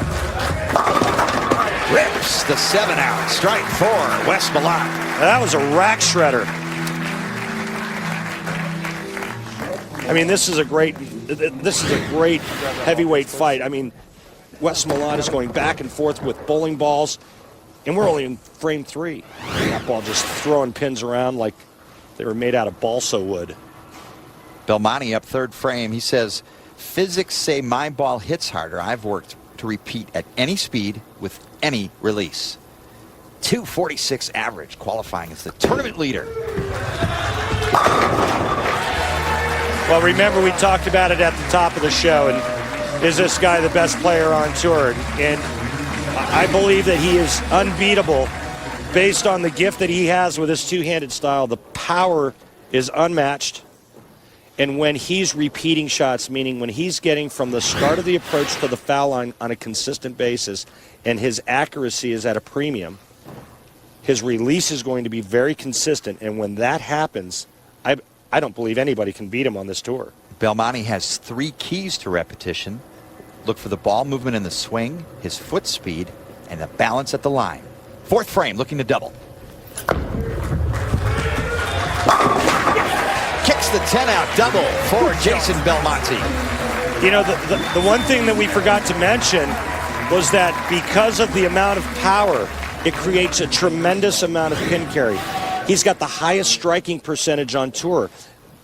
Rips the 7-out. Strike 4, Wes Malott. That was a rack shredder. I mean, this is a great heavyweight fight. I mean, Wes Malott is going back and forth with bowling balls, and we're only in frame 3. That ball just throwing pins around like they were made out of balsa wood. Belmonte up 3rd frame. He says, physics say my ball hits harder. I've worked to repeat at any speed with any release. 246 average, qualifying as the tournament leader. Well, remember we talked about it at the top of the show, and is this guy the best player on tour? And I believe that he is unbeatable based on the gift that he has with his two-handed style. The power is unmatched. And when he's repeating shots, meaning when he's getting from the start of the approach to the foul line on a consistent basis, and his accuracy is at a premium, his release is going to be very consistent. And when that happens, I don't believe anybody can beat him on this tour. Belmonte has 3 keys to repetition. Look for the ball movement in the swing, his foot speed, and the balance at the line. 4th frame, looking to double. Kicks the 10-out double for Jason Belmonte. You know, the one thing that we forgot to mention was that because of the amount of power, it creates a tremendous amount of pin carry. He's got the highest striking percentage on tour.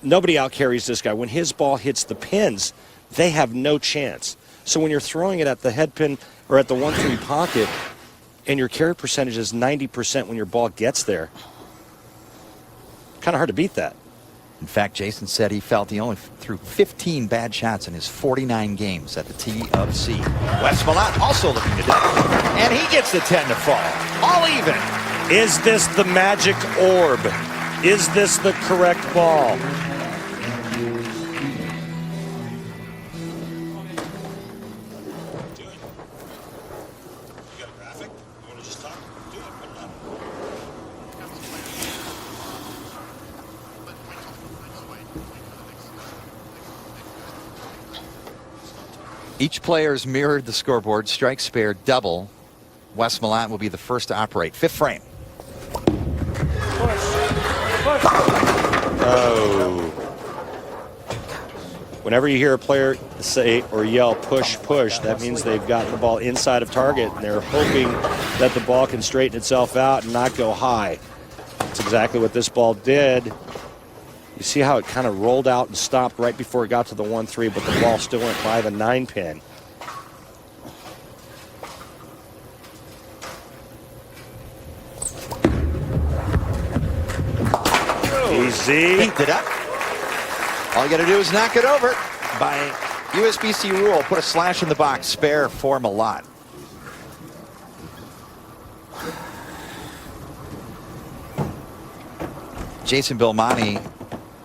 Nobody out-carries this guy. When his ball hits the pins, they have no chance. So when you're throwing it at the head pin or at the 1-3 pocket and your carry percentage is 90% when your ball gets there, kind of hard to beat that. In fact, Jason said he felt he only threw 15 bad shots in his 49 games at the T of C. Wes Malott also looking to double. And he gets the 10 to fall. All even. Is this the magic orb? Is this the correct ball? Each player's mirrored the scoreboard. Strike, spare, double. Wes Malott will be the first to operate. 5th frame. Oh. Whenever you hear a player say or yell push, push, that means they've gotten the ball inside of target and they're hoping that the ball can straighten itself out and not go high. That's exactly what this ball did. You see how it kind of rolled out and stopped right before it got to the 1-3, but the ball still went by the 9-pin. Easy. Picked it up. All you got to do is knock it over. By USBC rule, put a slash in the box. Spare for Malott. Jason Belmonte,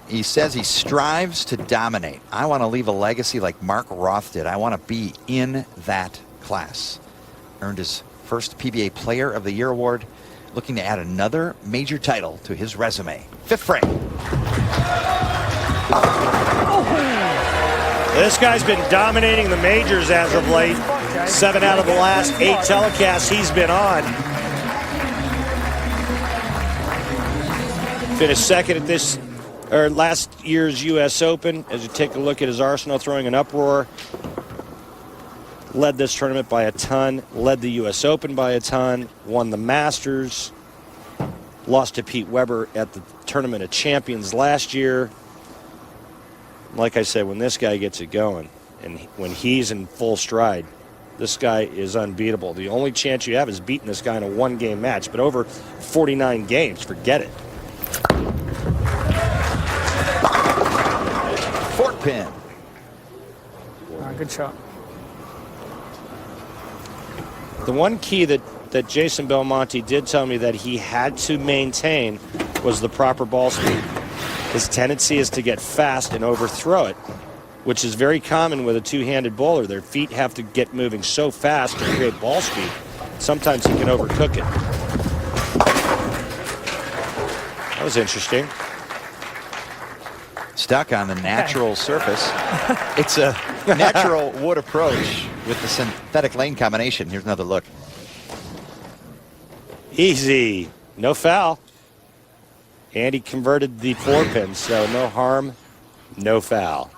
he says he strives to dominate. I want to leave a legacy like Mark Roth did. I want to be in that class. Earned his first PBA Player of the Year award, looking to add another major title to his resume. Fifth frame. This guy's been dominating the majors as of late. 7 out of the last 8 telecasts he's been on. Finished second at this, or last year's U.S. Open. As you take a look at his arsenal, throwing an uproar. Led this tournament by a ton. Led the U.S. Open by a ton. Won the Masters. Lost to Pete Weber at the Tournament of Champions last year. Like I said, when this guy gets it going, and when he's in full stride, this guy is unbeatable. The only chance you have is beating this guy in a one-game match, but over 49 games, forget it. Fourth pin. Good shot. The one key that Jason Belmonte did tell me that he had to maintain was the proper ball speed. His tendency is to get fast and overthrow it, which is very common with a two-handed bowler. Their feet have to get moving so fast to create ball speed. Sometimes he can overcook it. That was interesting. Stuck on the natural surface. It's a natural wood approach with the synthetic lane combination. Here's another look. Easy. No foul. And he converted the 4 pin, so no harm, no foul.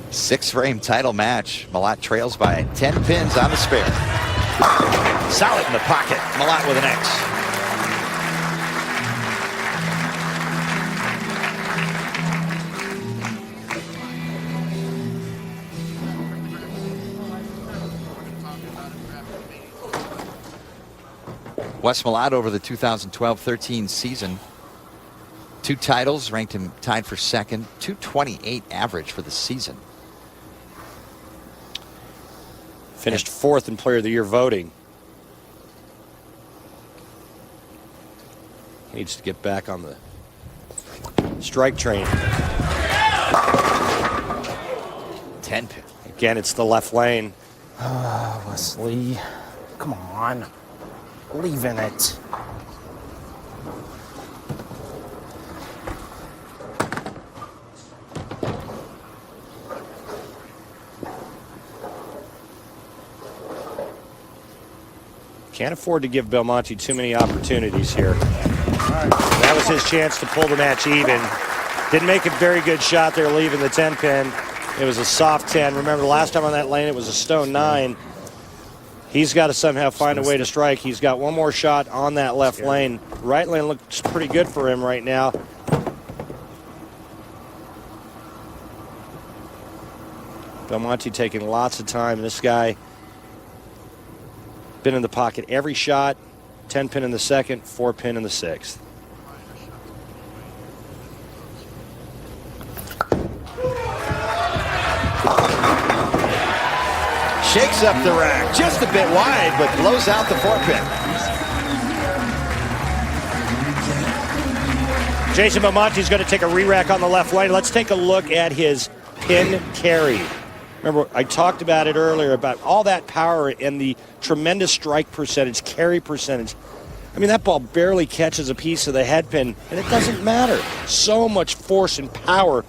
Six frame title match. Malott trails by 10 pins on the spare. Solid in the pocket. Malott with an X. Wes Malott over the 2012-13 season. 2 titles, ranked him tied for second. 228 average for the season. Finished 4th in Player of the Year voting. Needs to get back on the strike train. 10 pin. Again, it's the left lane. Wesley, come on. Believe in it. Can't afford to give Belmonte too many opportunities here. That was his chance to pull the match even. Didn't make a very good shot there leaving the 10 pin. It was a soft 10. Remember, last time on that lane, it was a stone 9. He's got to somehow find a way to strike. He's got one more shot on that left lane. Right lane looks pretty good for him right now. Belmonte taking lots of time. This guy been in the pocket every shot. 10 pin in the second, 4 pin in the 6th. Shakes up the rack, just a bit wide, but blows out the 4 pin. Jason Belmonte is going to take a re-rack on the left lane. Let's take a look at his pin carry. Remember, I talked about it earlier, about all that power and the tremendous strike percentage, carry percentage. I mean, that ball barely catches a piece of the head pin, and it doesn't matter. So much force and power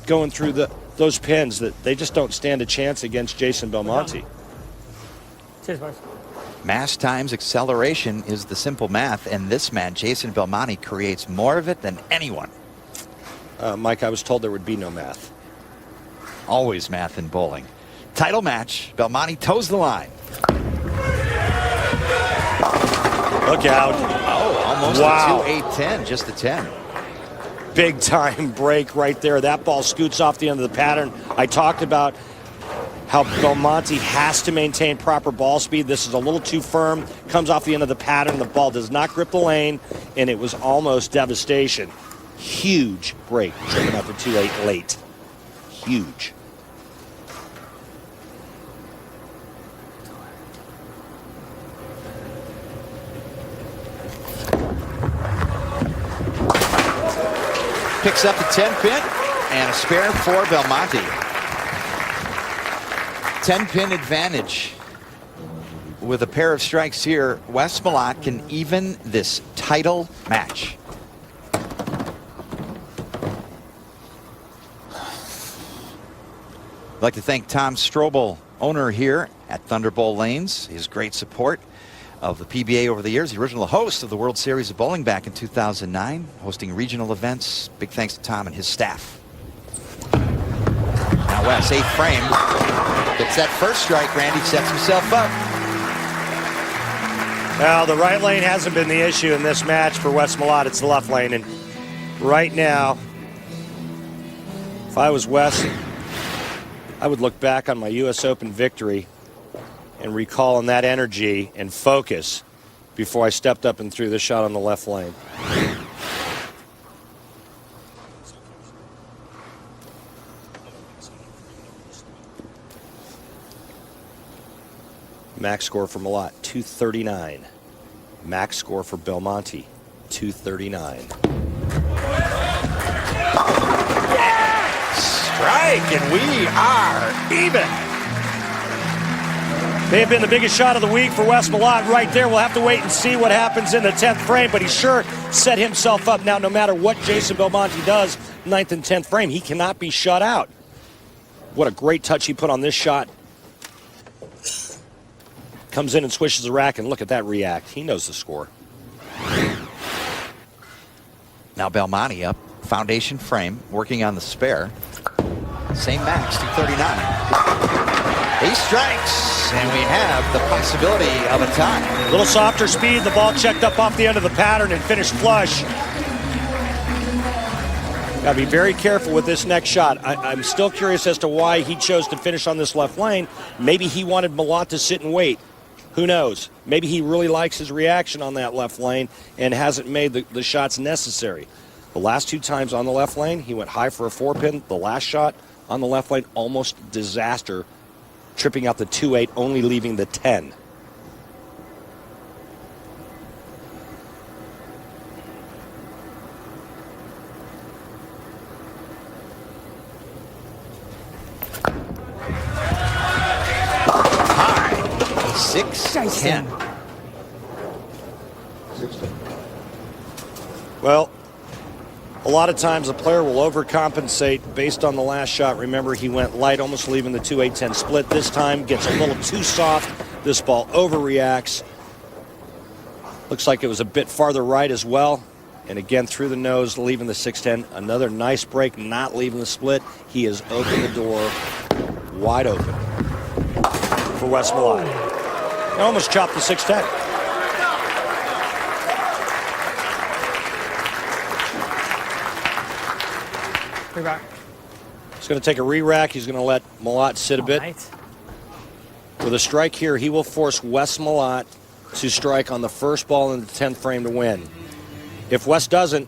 going through those pins that they just don't stand a chance against Jason Belmonte. Cheers, boys. Mass times acceleration is the simple math, and this man, Jason Belmonte, creates more of it than anyone. Mike, I was told there would be no math. Always math in bowling. Title match, Belmonte toes the line. Look out. Oh, almost Wow. a 2-8-10, just a 10. Big time break right there. That ball scoots off the end of the pattern. I talked about how Belmonte has to maintain proper ball speed. This is a little too firm. Comes off the end of the pattern. The ball does not grip the lane, and it was almost devastation. Huge break, tripping up the 2-8 late. Huge. picks up the 10-pin and a spare for Belmonte. 10-pin advantage. With a pair of strikes here, Wes Malott can even this title match. I'd like to thank Tom Strobel, owner here at Thunderbolt Lanes, his great support of the PBA over the years, the original host of the World Series of Bowling back in 2009, hosting regional events. Big thanks to Tom and his staff. Now Wes, 8th frame, gets that first strike. Randy sets himself up. Now, the right lane hasn't been the issue in this match for Wes Malott. It's the left lane. And right now, if I was Wes, I would look back on my U.S. Open victory and recall on that energy and focus before I stepped up and threw the shot on the left lane. Max score for Malott, 239. Max score for Belmonte, 239. Strike, and we are even. May have been the biggest shot of the week for Wes Malott right there. We'll have to wait and see what happens in the 10th frame, but he sure set himself up. Now, no matter what Jason Belmonte does, 9th and 10th frame, he cannot be shut out. What a great touch he put on this shot. Comes in and swishes the rack, and look at that react. He knows the score. Now Belmonte up, foundation frame, working on the spare. Same Max, 239. 8 strikes, and we have the possibility of a tie. A little softer speed, the ball checked up off the end of the pattern and finished flush. Got to be very careful with this next shot. I'm still curious as to why he chose to finish on this left lane. Maybe he wanted Malott to sit and wait. Who knows? Maybe he really likes his reaction on that left lane and hasn't made the shots necessary. The last 2 times on the left lane, he went high for a 4-pin. The last shot on the left lane, almost disaster, tripping out the 2-8, only leaving the 10. High, 6-10. Well, a lot of times a player will overcompensate based on the last shot. Remember, he went light, almost leaving the 2-8-10 split. This time gets a little too soft. This ball overreacts. Looks like it was a bit farther right as well. And again, through the nose, leaving the 6-10. Another nice break, not leaving the split. He has opened the door wide open for Wes Malott. He almost chopped the 6-10. He's going to take a re-rack. He's going to let Malott sit a bit. With a strike here, he will force Wes Malott to strike on the first ball in the 10th frame to win. If Wes doesn't,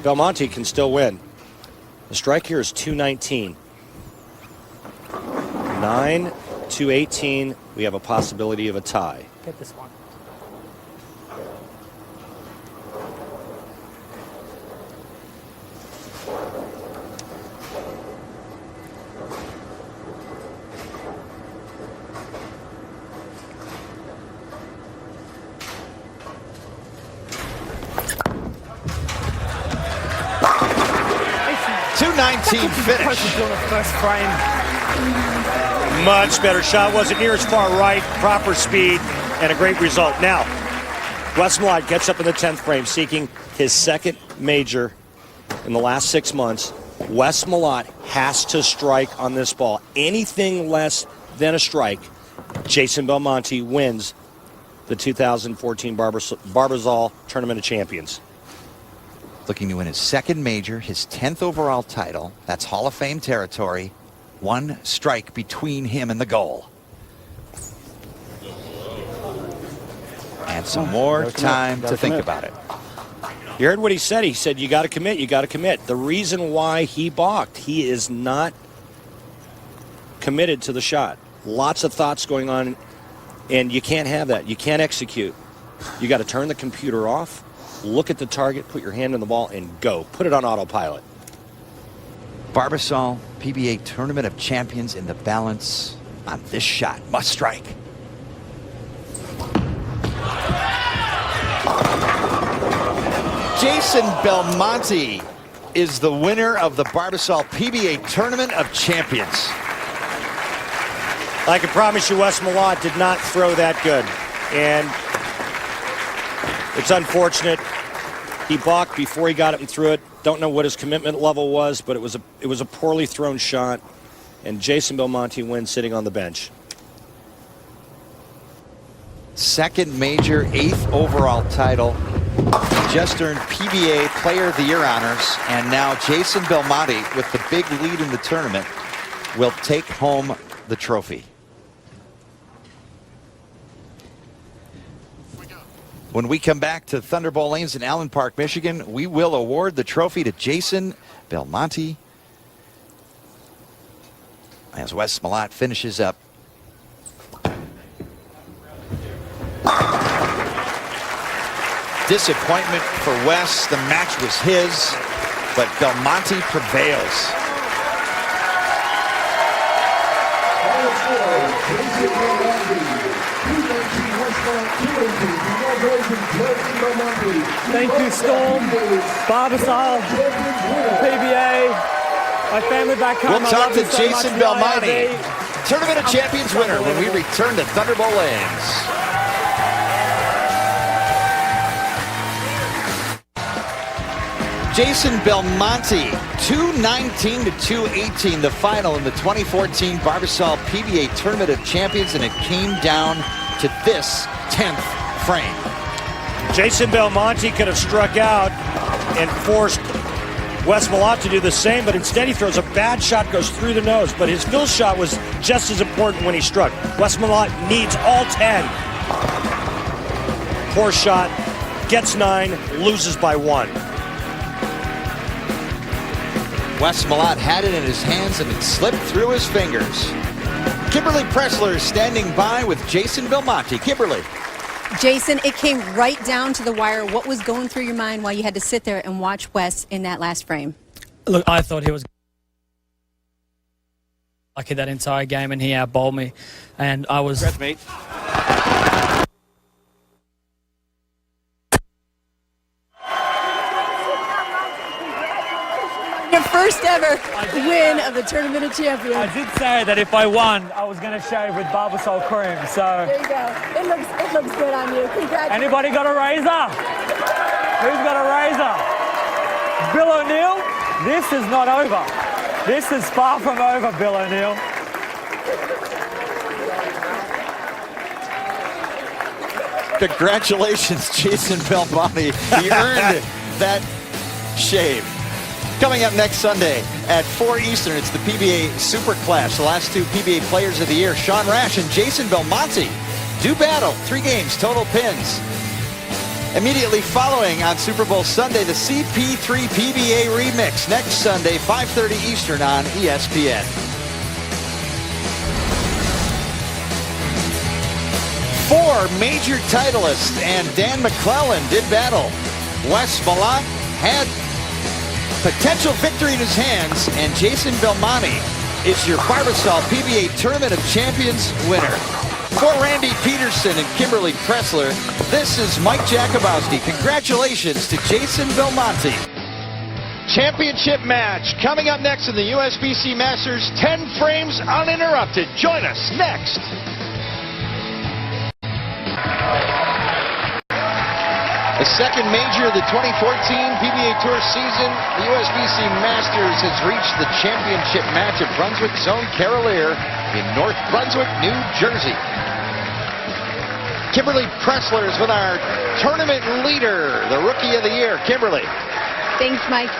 Belmonte can still win. The strike here is 219. 9-2-18. We have a possibility of a tie. Get this one. Finish. First frame. Much better shot. Wasn't near as far right. Proper speed and a great result. Now, Wes Malott gets up in the 10th frame, seeking his 2nd major in the last 6 months. Wes Malott has to strike on this ball. Anything less than a strike, Jason Belmonte wins the 2014 Barbasol Tournament of Champions. Looking to win his 2nd major, his 10th overall title. That's Hall of Fame territory. 1 strike between him and the goal. And some more time to think about it. You heard what he said. He said, you got to commit, you got to commit. The reason why he balked, he is not committed to the shot. Lots of thoughts going on, and you can't have that. You can't execute. You got to turn the computer off, look at the target, put your hand on the ball, and go. Put it on autopilot. Barbasol PBA Tournament of Champions in the balance on this shot. Must strike. Jason Belmonte is the winner of the Barbasol PBA Tournament of Champions. I can promise you Wes Malott did not throw that good. And it's unfortunate. He balked before he got it and threw it. Don't know what his commitment level was, but it was a poorly thrown shot. And Jason Belmonte wins sitting on the bench. Second major, 8th overall title. Just earned PBA Player of the Year honors. And now Jason Belmonte, with the big lead in the tournament, will take home the trophy. When we come back to Thunderbolt Lanes in Allen Park, Michigan, we will award the trophy to Jason Belmonte as Wes Malott finishes up. Disappointment for Wes. The match was his, but Belmonte prevails. Thank you, Storm, Barbasol, PBA, my family back home. We'll talk to Jason Belmonte, Tournament of Champions winner, when we return to Thunderbolt Lanes. Jason Belmonte, 219 to 218, the final in the 2014 Barbasol PBA Tournament of Champions, and it came down to this 10th frame. Jason Belmonte could have struck out and forced Wes Malott to do the same, but instead he throws a bad shot, goes through the nose. But his fill shot was just as important when he struck. Wes Malott needs all 10. Poor shot, gets 9, loses by 1. Wes Malott had it in his hands and it slipped through his fingers. Kimberly Pressler is standing by with Jason Belmonte. Kimberly. Jason, it came right down to the wire. What was going through your mind while you had to sit there and watch Wes in that last frame? Look, I thought he was lucky that entire game, and he outbowled me. And I was... Congrats, mate. Your first ever win of the Tournament of Champions. I did say that if I won, I was going to shave with Barbasol cream, so... There you go. It looks good on you. Congratulations. Anybody got a razor? Who's got a razor? Bill O'Neill, this is not over. This is far from over, Bill O'Neill. Congratulations, Jason Belmonte. He earned that shave. Coming up next Sunday at 4 Eastern, it's the PBA Super Clash. The last 2 PBA Players of the Year, Sean Rash and Jason Belmonte, do battle. 3 games, total pins. Immediately following on Super Bowl Sunday, the CP3 PBA Remix. Next Sunday, 5:30 Eastern on ESPN. 4 major titleists and Dan McClellan did battle. Wes Malott had potential victory in his hands, and Jason Belmonte is your Barbasol PBA Tournament of Champions winner. For Randy Peterson and Kimberly Pressler, this is Mike Jakubowski. Congratulations to Jason Belmonte. Championship match coming up next in the USBC Masters, 10 frames uninterrupted. Join us next. The second major of the 2014 PBA Tour season, the USBC Masters has reached the championship match at Brunswick Zone Carolier in North Brunswick, New Jersey. Kimberly Pressler is with our tournament leader, the Rookie of the Year. Kimberly. Thanks, Mike.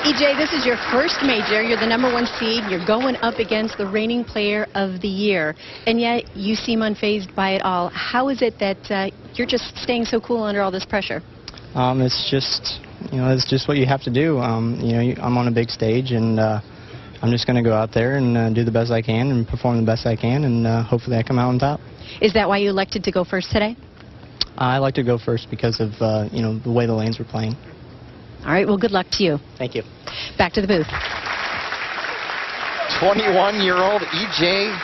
EJ, this is your first major. You're the #1 seed. You're going up against the reigning Player of the Year, and yet you seem unfazed by it all. How is it that you're just staying so cool under all this pressure? It's just, it's just what you have to do. I'm on a big stage, and I'm just going to go out there and do the best I can and perform the best I can, and hopefully I come out on top. Is that why you elected to go first today? I like to go first because of the way the lanes were playing. All right, well, good luck to you. Thank you. Back to the booth. 21-year-old E.J.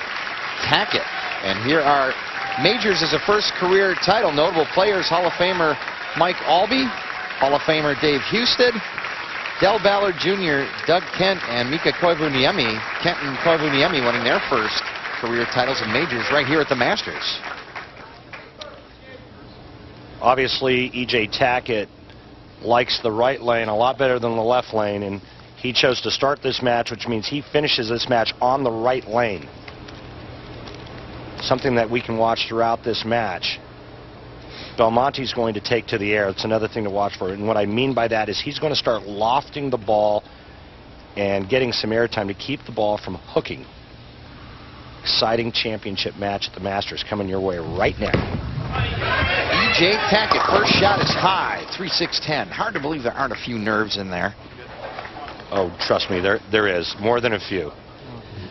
Tackett. And here are majors as a first career title. Notable players, Hall of Famer Mike Albee, Hall of Famer Dave Husted, Del Ballard Jr., Doug Kent, and Mika Koivuniemi. Kent and Koivuniemi winning their first career titles in majors right here at the Masters. Obviously, E.J. Tackett likes the right lane a lot better than the left lane, and he chose to start this match, which means he finishes this match on the right lane. Something that we can watch throughout this match. Belmonte's going to take to the air. That's another thing to watch for. And what I mean by that is he's going to start lofting the ball and getting some airtime to keep the ball from hooking. Exciting championship match at the Masters coming your way right now. E.J. Tackett, first shot is high, 3.610. Hard to believe there aren't a few nerves in there. Oh, trust me, there is. More than a few.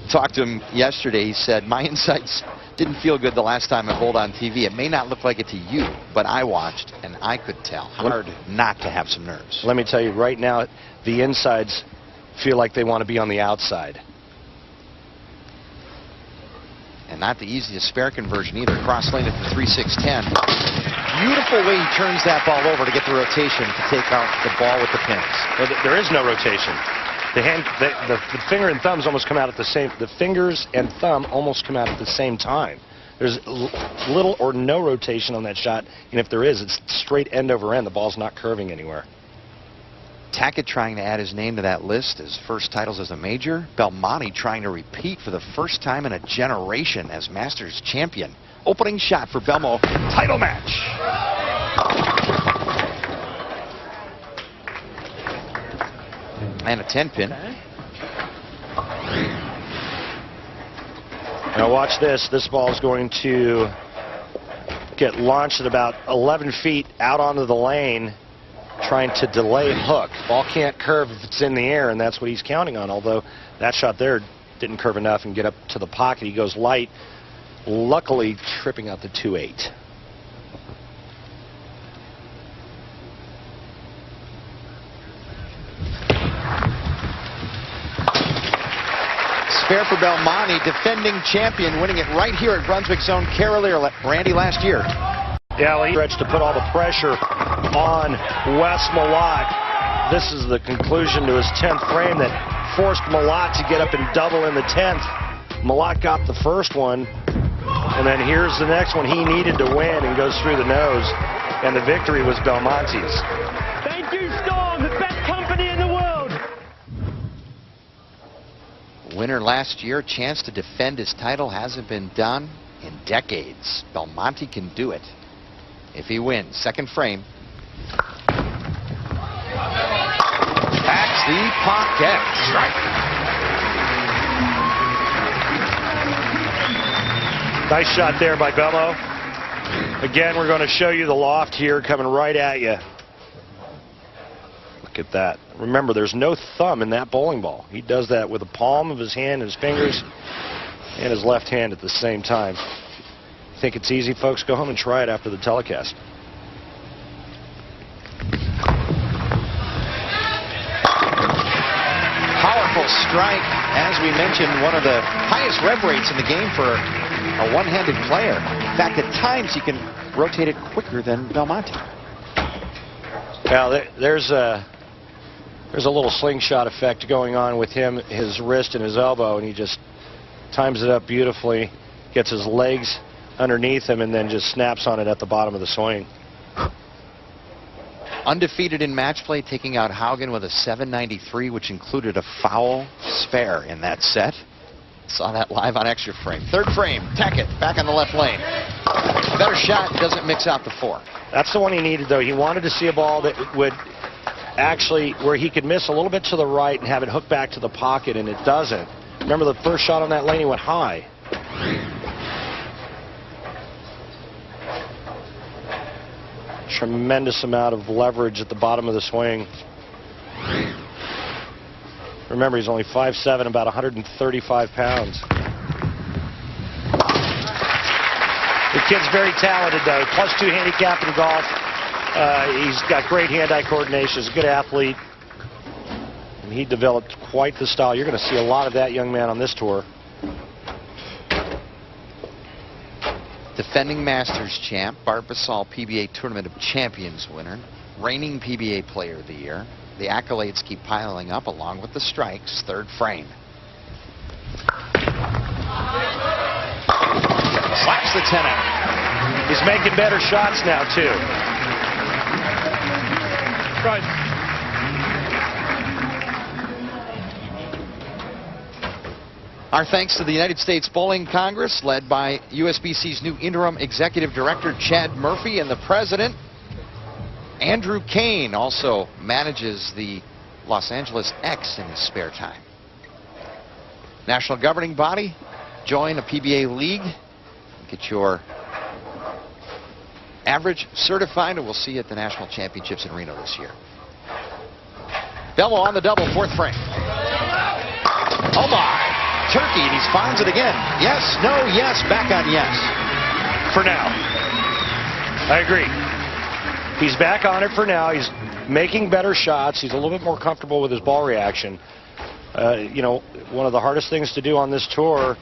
Talked to him yesterday. He said, my insights didn't feel good the last time I bowled on TV. It may not look like it to you, but I watched, and I could tell. Hard not to have some nerves. Let me tell you, right now, the insides feel like they want to be on the outside. And not the easiest spare conversion either. Cross lane at the 3.610. Beautiful way he turns that ball over to get the rotation to take out the ball with the pins. Well, there is no rotation. The finger and thumbs almost come out at the same. The fingers and thumb almost come out at the same time. There's little or no rotation on that shot, and if there is, it's straight end over end. The ball's not curving anywhere. Tackett trying to add his name to that list, his first titles as a major. Belmonte trying to repeat for the first time in a generation as Masters champion. Opening shot for Belmo, title match. And a 10-pin. Now watch this. This ball is going to get launched at about 11 feet out onto the lane, trying to delay hook. Ball can't curve if it's in the air, and that's what he's counting on, although that shot there didn't curve enough and get up to the pocket. He goes light, luckily tripping out the 2.8. Spare for Belmonte, defending champion, winning it right here at Brunswick's own Carolier, Randy, last year. Yeah, well, he stretched to put all the pressure on Wes Malott. This is the conclusion to his 10th frame that forced Malott to get up and double in the 10th. Malott got the first one, and then here's the next one he needed to win, and goes through the nose, and the victory was Belmonte's. Thank you, Storm, the best company in the world. Winner last year, chance to defend his title, hasn't been done in decades. Belmonte can do it if he wins. Second frame. Backs the pocket. Strike. Nice shot there by Belmo. Again, we're going to show you the loft here coming right at you. Look at that. Remember, there's no thumb in that bowling ball. He does that with the palm of his hand, his fingers, and his left hand at the same time. Think it's easy, folks? Go home and try it after the telecast. Powerful strike. As we mentioned, one of the highest rev rates in the game for a one-handed player. In fact, at times he can rotate it quicker than Belmonte. Now, there's a little slingshot effect going on with him, his wrist and his elbow, and he just times it up beautifully, gets his legs underneath him, and then just snaps on it at the bottom of the swing. Undefeated in match play, taking out Haugen with a 793, which included a foul spare in that set. Saw that live on Extra Frame. Third frame, Tackett back on the left lane. Better shot, doesn't mix out the 4. That's the one he needed, though. He wanted to see a ball that would actually, where he could miss a little bit to the right and have it hook back to the pocket, and it doesn't. Remember the first shot on that lane, he went high. Tremendous amount of leverage at the bottom of the swing. Remember, he's only 5'7", about 135 pounds. The kid's very talented, though. +2 handicap in golf. He's got great hand-eye coordination. He's a good athlete. And he developed quite the style. You're going to see a lot of that young man on this tour. Defending Masters champ, Barbasol PBA Tournament of Champions winner, reigning PBA Player of the Year. The accolades keep piling up along with the strikes. Third frame. Slaps the 10 out. He's making better shots now, too. Right. Our thanks to the United States Bowling Congress, led by USBC's new interim executive director, Chad Murphy, and the president, Andrew Kane, also manages the Los Angeles X in his spare time. National governing body, join a PBA league, get your average certified, and we'll see you at the National Championships in Reno this year. Belmo on the double, fourth frame. Oh my! Turkey, and he finds it again. Yes, no, yes, back on yes. For now. I agree. He's back on it for now. He's making better shots. He's a little bit more comfortable with his ball reaction. You know, one of the hardest things to do on this tour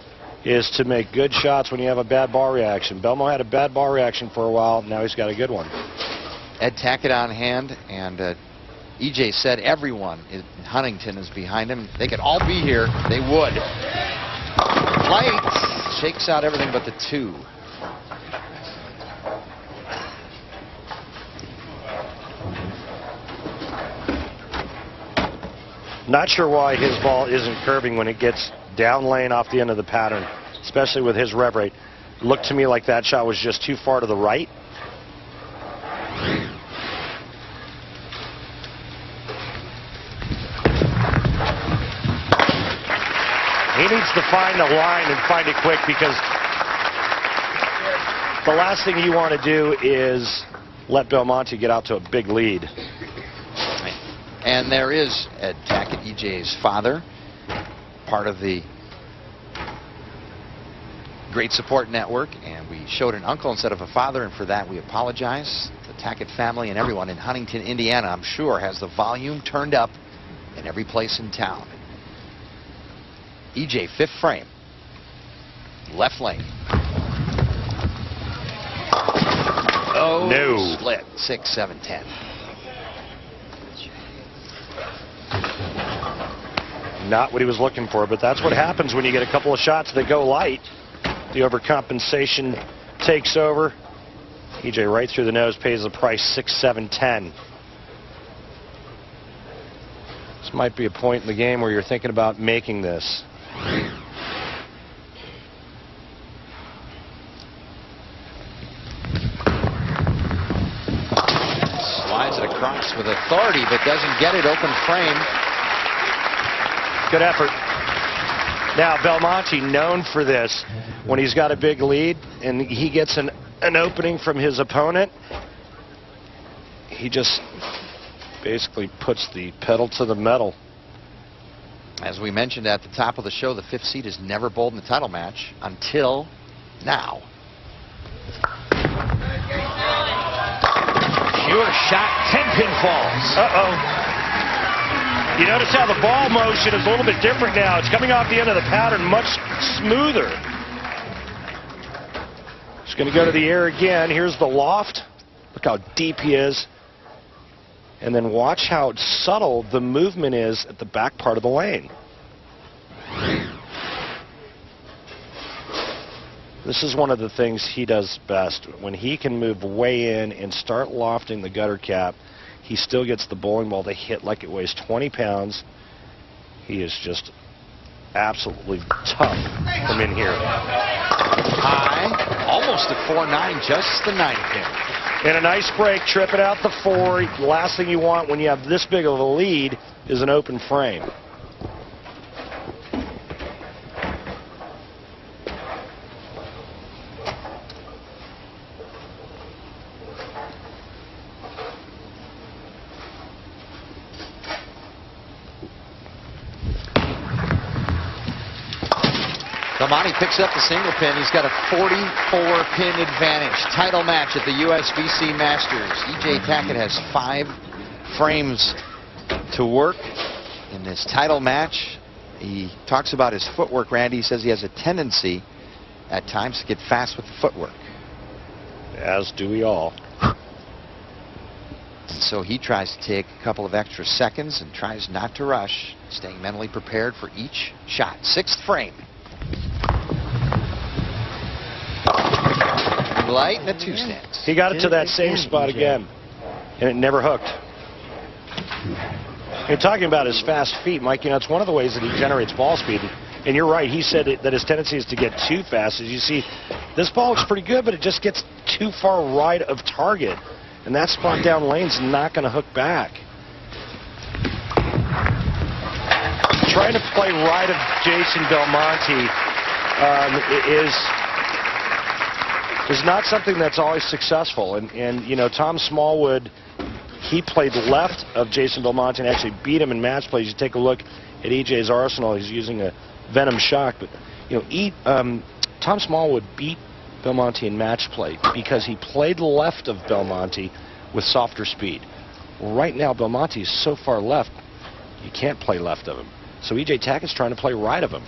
is to make good shots when you have a bad ball reaction. Belmo had a bad ball reaction for a while. Now he's got a good one. Ed Tackett on hand, and EJ said everyone in Huntington is behind him. They could all be here. They would. Light shakes out everything but the 2. Not sure why his ball isn't curving when it gets down lane off the end of the pattern, especially with his rev rate. Looked to me like that shot was just too far to the right. He needs to find a line and find it quick, because the last thing you want to do is let Belmonte get out to a big lead. And there is Ed Tackett, EJ's father, part of the Great Support Network, and we showed an uncle instead of a father, and for that we apologize. The Tackett family and everyone in Huntington, Indiana, I'm sure, has the volume turned up in every place in town. EJ, fifth frame. Left lane. Oh, no. Split. 6, 7, 10. Not what he was looking for, but that's what happens when you get a couple of shots that go light. The overcompensation takes over. EJ right through the nose, pays the price. 6, 7, 10. This might be a point in the game where you're thinking about making this. Slides it across with authority, but doesn't get it. Open frame. Good effort. Now, Belmonte, known for this, when he's got a big lead and he gets an opening from his opponent, he just basically puts the pedal to the metal. As we mentioned at the top of the show, the 5th seed has never bowled in the title match until now. Sure shot, 10 pinfalls. Uh-oh. You notice how the ball motion is a little bit different now. It's coming off the end of the pattern much smoother. It's going to go to the air again. Here's the loft. Look how deep he is. And then watch how subtle the movement is at the back part of the lane. This is one of the things he does best. When he can move way in and start lofting the gutter cap, he still gets the bowling ball to hit like it weighs 20 pounds. He is just absolutely tough from in here. High, almost a 4-9, just the 9 pin. And a nice break, trip it out the 4. The last thing you want when you have this big of a lead is an open frame. The Belmonte picks up the single pin. He's got a 44-pin advantage. Title match at the USBC Masters. E.J. Tackett has 5 frames to work in this title match. He talks about his footwork, Randy. He says he has a tendency at times to get fast with the footwork. As do we all. So he tries to take a couple of extra seconds and tries not to rush, staying mentally prepared for each shot. 6th frame. Light and a 2-stance. He got it to that same spot again, and it never hooked. You're talking about his fast feet, Mike. You know, it's one of the ways that he generates ball speed. And you're right. He said that his tendency is to get too fast. As you see, this ball looks pretty good, but it just gets too far right of target. And that spot down lane's not going to hook back. Trying to play right of Jason Belmonte is not something that's always successful. And you know, Tom Smallwood, he played left of Jason Belmonte and actually beat him in match plays. You take a look at EJ's arsenal. He's using a Venom shock, but you know, Tom Smallwood beat Belmonte in match play because he played left of Belmonte with softer speed. Well, right now Belmonte is so far left, you can't play left of him. So E.J. Tackett's trying to play right of him.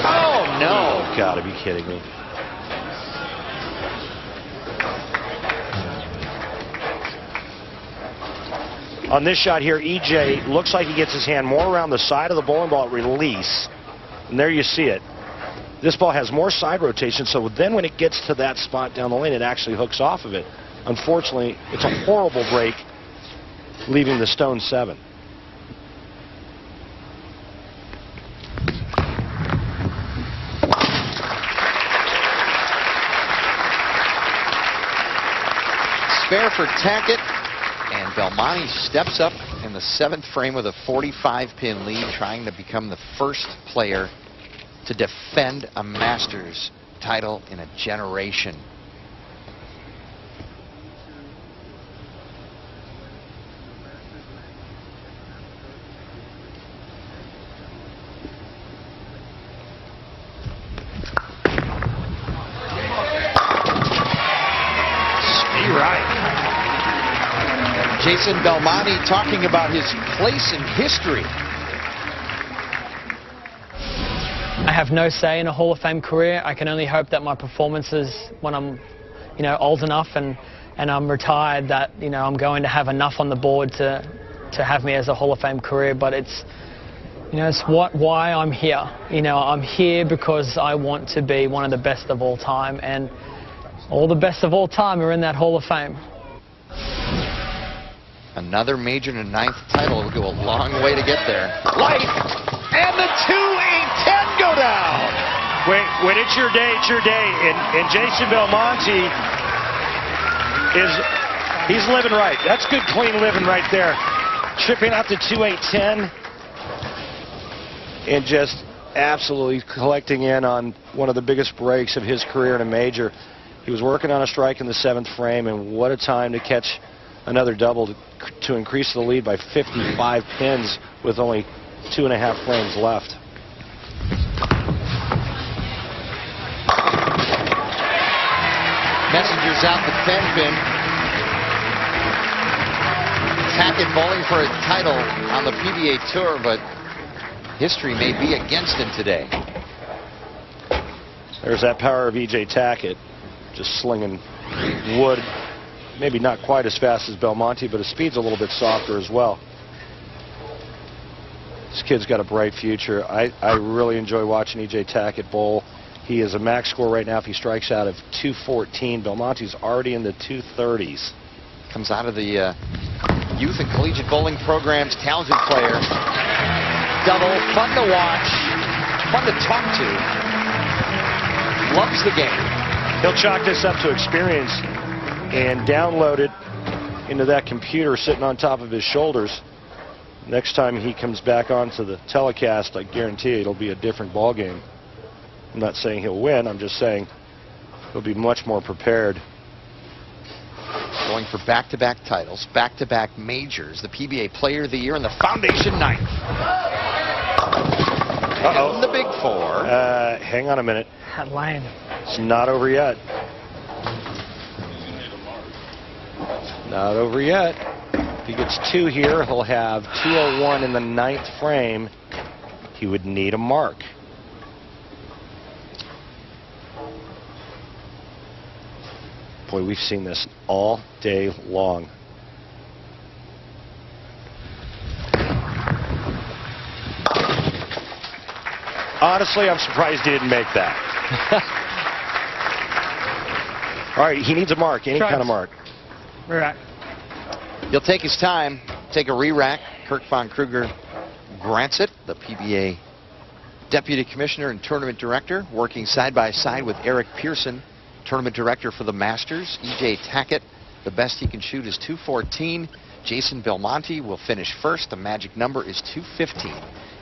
Oh, no. Oh, gotta be kidding me. On this shot here, E.J. looks like he gets his hand more around the side of the bowling ball at release. And there you see it. This ball has more side rotation, so then when it gets to that spot down the lane, it actually hooks off of it. Unfortunately, it's a horrible break, leaving the stone 7. Spare for Tackett, and Belmonte steps up in the 7th frame with a 45-pin lead, trying to become the first player to defend a Masters title in a generation. Jason Belmonte talking about his place in history. I have no say in a Hall of Fame career. I can only hope that my performances when I'm, old enough and I'm retired, that, I'm going to have enough on the board to have me as a Hall of Fame career. But it's, it's why I'm here. I'm here because I want to be one of the best of all time, and all the best of all time are in that Hall of Fame. Another major and a 9th title will go a long way to get there. Light, and the 2-8-10 go down. When it's your day, it's your day. And Jason Belmonte he's living right. That's good, clean living right there. Tripping out to 2-8-10 and just absolutely collecting in on one of the biggest breaks of his career in a major. He was working on a strike in the 7th frame, and what a time to catch another double to increase the lead by 55 pins with only 2.5 frames left. Messenger's out the 10 pin. Tackett bowling for a title on the PBA Tour, but history may be against him today. There's that power of E.J. Tackett, just slinging wood. Maybe not quite as fast as Belmonte, but his speed's a little bit softer as well. This kid's got a bright future. I really enjoy watching E.J. Tackett bowl. He is a max score right now if he strikes out of 214. Belmonte's already in the 230s. Comes out of the youth and collegiate bowling programs. Talented player. Double, fun to watch, fun to talk to. Loves the game. He'll chalk this up to experience and download it into that computer sitting on top of his shoulders. Next time he comes back onto the telecast, I guarantee it'll be a different ball game. I'm not saying he'll win, I'm just saying he'll be much more prepared. Going for back-to-back titles, back-to-back majors, the PBA Player of the Year, and the Foundation 9th. Uh-oh. And the big four. Hang on a minute. That lane. It's not over yet. Not over yet. If he gets 2 here, he'll have 2:01 in the 9th frame. He would need a mark. Boy, we've seen this all day long. Honestly, I'm surprised he didn't make that. All right, he needs a mark, any kind of mark. Right. He'll take his time, take a re-rack. Kirk von Kruger grants it. The PBA Deputy Commissioner and Tournament Director working side by side with Eric Pearson, Tournament Director for the Masters. E.J. Tackett, the best he can shoot is 214. Jason Belmonte will finish first. The magic number is 215.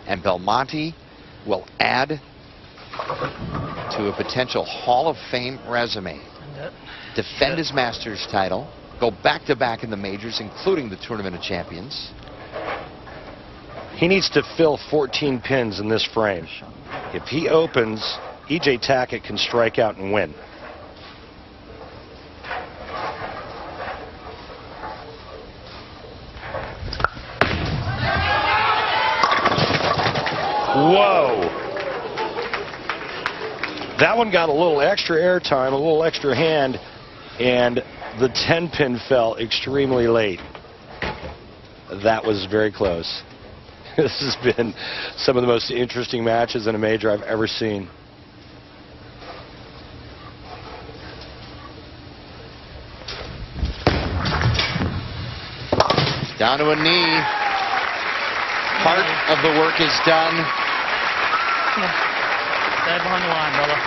And Belmonte will add to a potential Hall of Fame resume. Defend his Masters title, go back-to-back in the majors, including the Tournament of Champions. He needs to fill 14 pins in this frame. If he opens, E.J. Tackett can strike out and win. Whoa. That one got a little extra airtime, a little extra hand, and the 10-pin fell extremely late. That was very close. This has been some of the most interesting matches in a major I've ever seen. Down to a knee. Part of the work is done. Stay behind the line, brother.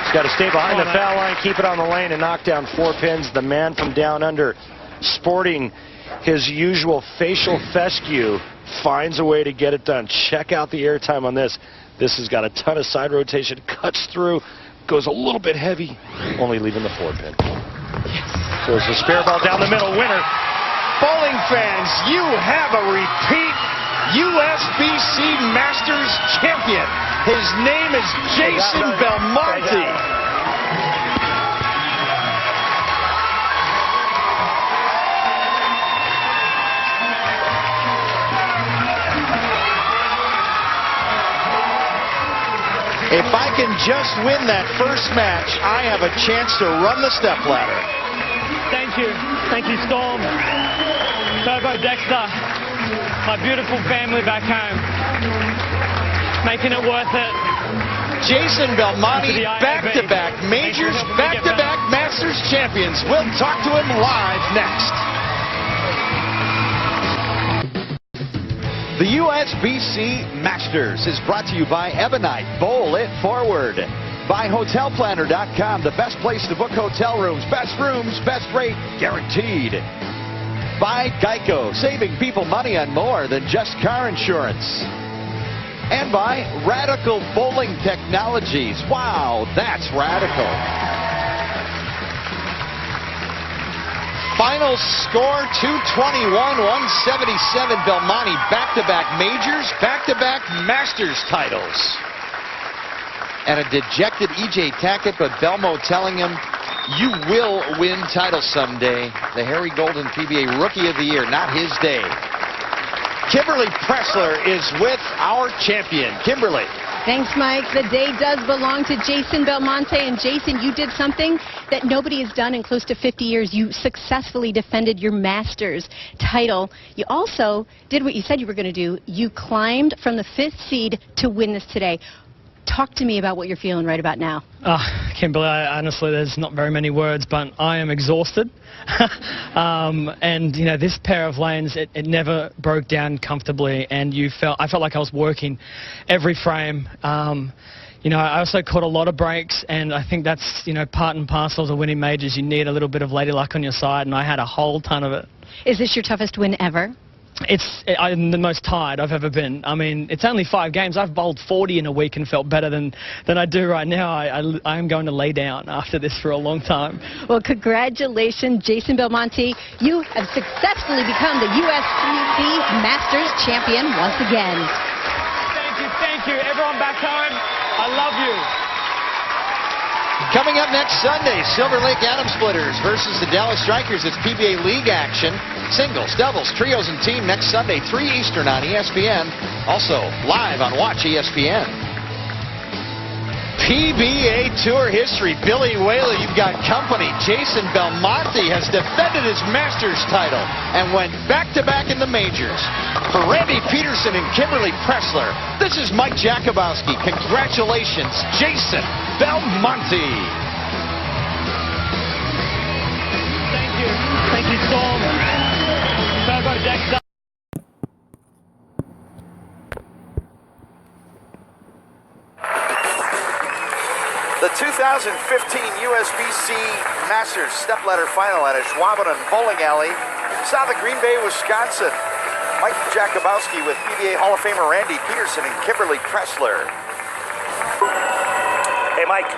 He's got to stay behind the foul line, keep it on the lane, and knock down 4 pins. The man from down under, sporting his usual facial fescue, finds a way to get it done. Check out the airtime on this. This has got a ton of side rotation, cuts through, goes a little bit heavy, only leaving the 4 pin. So it's a spare ball down the middle, winner. Bowling fans, you have a repeat USBC Masters champion. His name is Jason Belmonte. If I can just win that first match, I have a chance to run the stepladder. Thank you. Thank you, Storm. Turbo Dexter. My beautiful family back home. Making it worth it. Jason Belmonte, back-to-back majors, back-to-back Masters champions. We'll talk to him live next. The USBC Masters is brought to you by Ebonite. Bowl it forward. By HotelPlanner.com, the best place to book hotel rooms. Best rooms, best rate, guaranteed. By Geico, saving people money on more than just car insurance. And by Radical Bowling Technologies. Wow, that's radical. Final score, 221-177. Belmonte, back-to-back majors, back-to-back Masters titles. And a dejected E.J. Tackett, but Belmo telling him, you will win titles someday. The Harry Golden PBA Rookie of the Year, not his day. Kimberly Pressler is with our champion. Kimberly. Thanks, Mike. The day does belong to Jason Belmonte. And Jason, you did something that nobody has done in close to 50 years. You successfully defended your Masters title. You also did what you said you were going to do. You climbed from the 5th seed to win this today. Talk to me about what you're feeling right about now. Kimberly, honestly, there's not very many words, but I am exhausted. And, you know, this pair of lanes, it never broke down comfortably, and I felt like I was working every frame. You know, I also caught a lot of breaks, and I think that's, you know, part and parcel of winning majors. You need a little bit of lady luck on your side, and I had a whole ton of it. Is this your toughest win ever? I'm the most tired I've ever been. I mean, it's only 5 games. I've bowled 40 in a week and felt better than I do right now. I am going to lay down after this for a long time. Well, congratulations, Jason Belmonte. You have successfully become the USBC Masters champion once again. Thank you. Thank you. Everyone back home, I love you. Coming up next Sunday, Silver Lake Atom Splitters versus the Dallas Strikers. It's PBA League action. Singles, doubles, trios, and team next Sunday, 3 Eastern on ESPN. Also live on Watch ESPN. PBA Tour history. Billy Whaley, you've got company. Jason Belmonte has defended his Masters title and went back-to-back in the majors. For Randy Peterson and Kimberly Pressler, this is Mike Jakubowski. Congratulations, Jason Belmonte. Thank you. Thank you, Storm. Go, Jack. The 2015 USBC Masters stepladder final at Schwaben Bowling Alley, south of Green Bay, Wisconsin. Mike Jakubowski with PBA Hall of Famer Randy Peterson and Kimberly Pressler. Hey, Mike.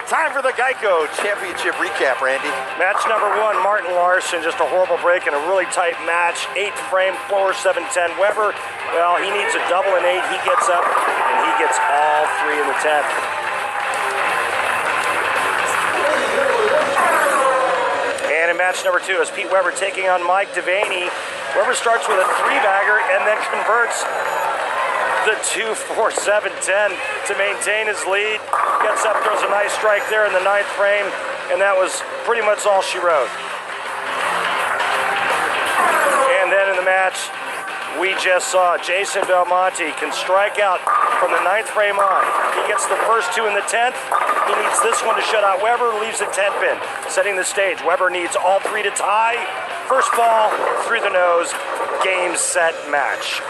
Time for the Geico Championship recap, Randy. Match number 1, Martin Larson, just a horrible break in a really tight match. 8th frame, floor 7-10. Weber, well, he needs a double in 8. He gets up, and he gets all 3 in the 10th. And in match number 2 is Pete Weber taking on Mike Devaney. Weber starts with a 3-bagger and then converts the 2-4-7-10 to maintain his lead. Gets up, throws a nice strike there in the 9th frame, and that was pretty much all she wrote. And then in the match, we just saw Jason Belmonte can strike out from the 9th frame on. He gets the first 2 in the 10th. He needs this one to shut out Weber, leaves the 10 pin, setting the stage. Weber needs all 3 to tie. First ball, through the nose, game, set, match.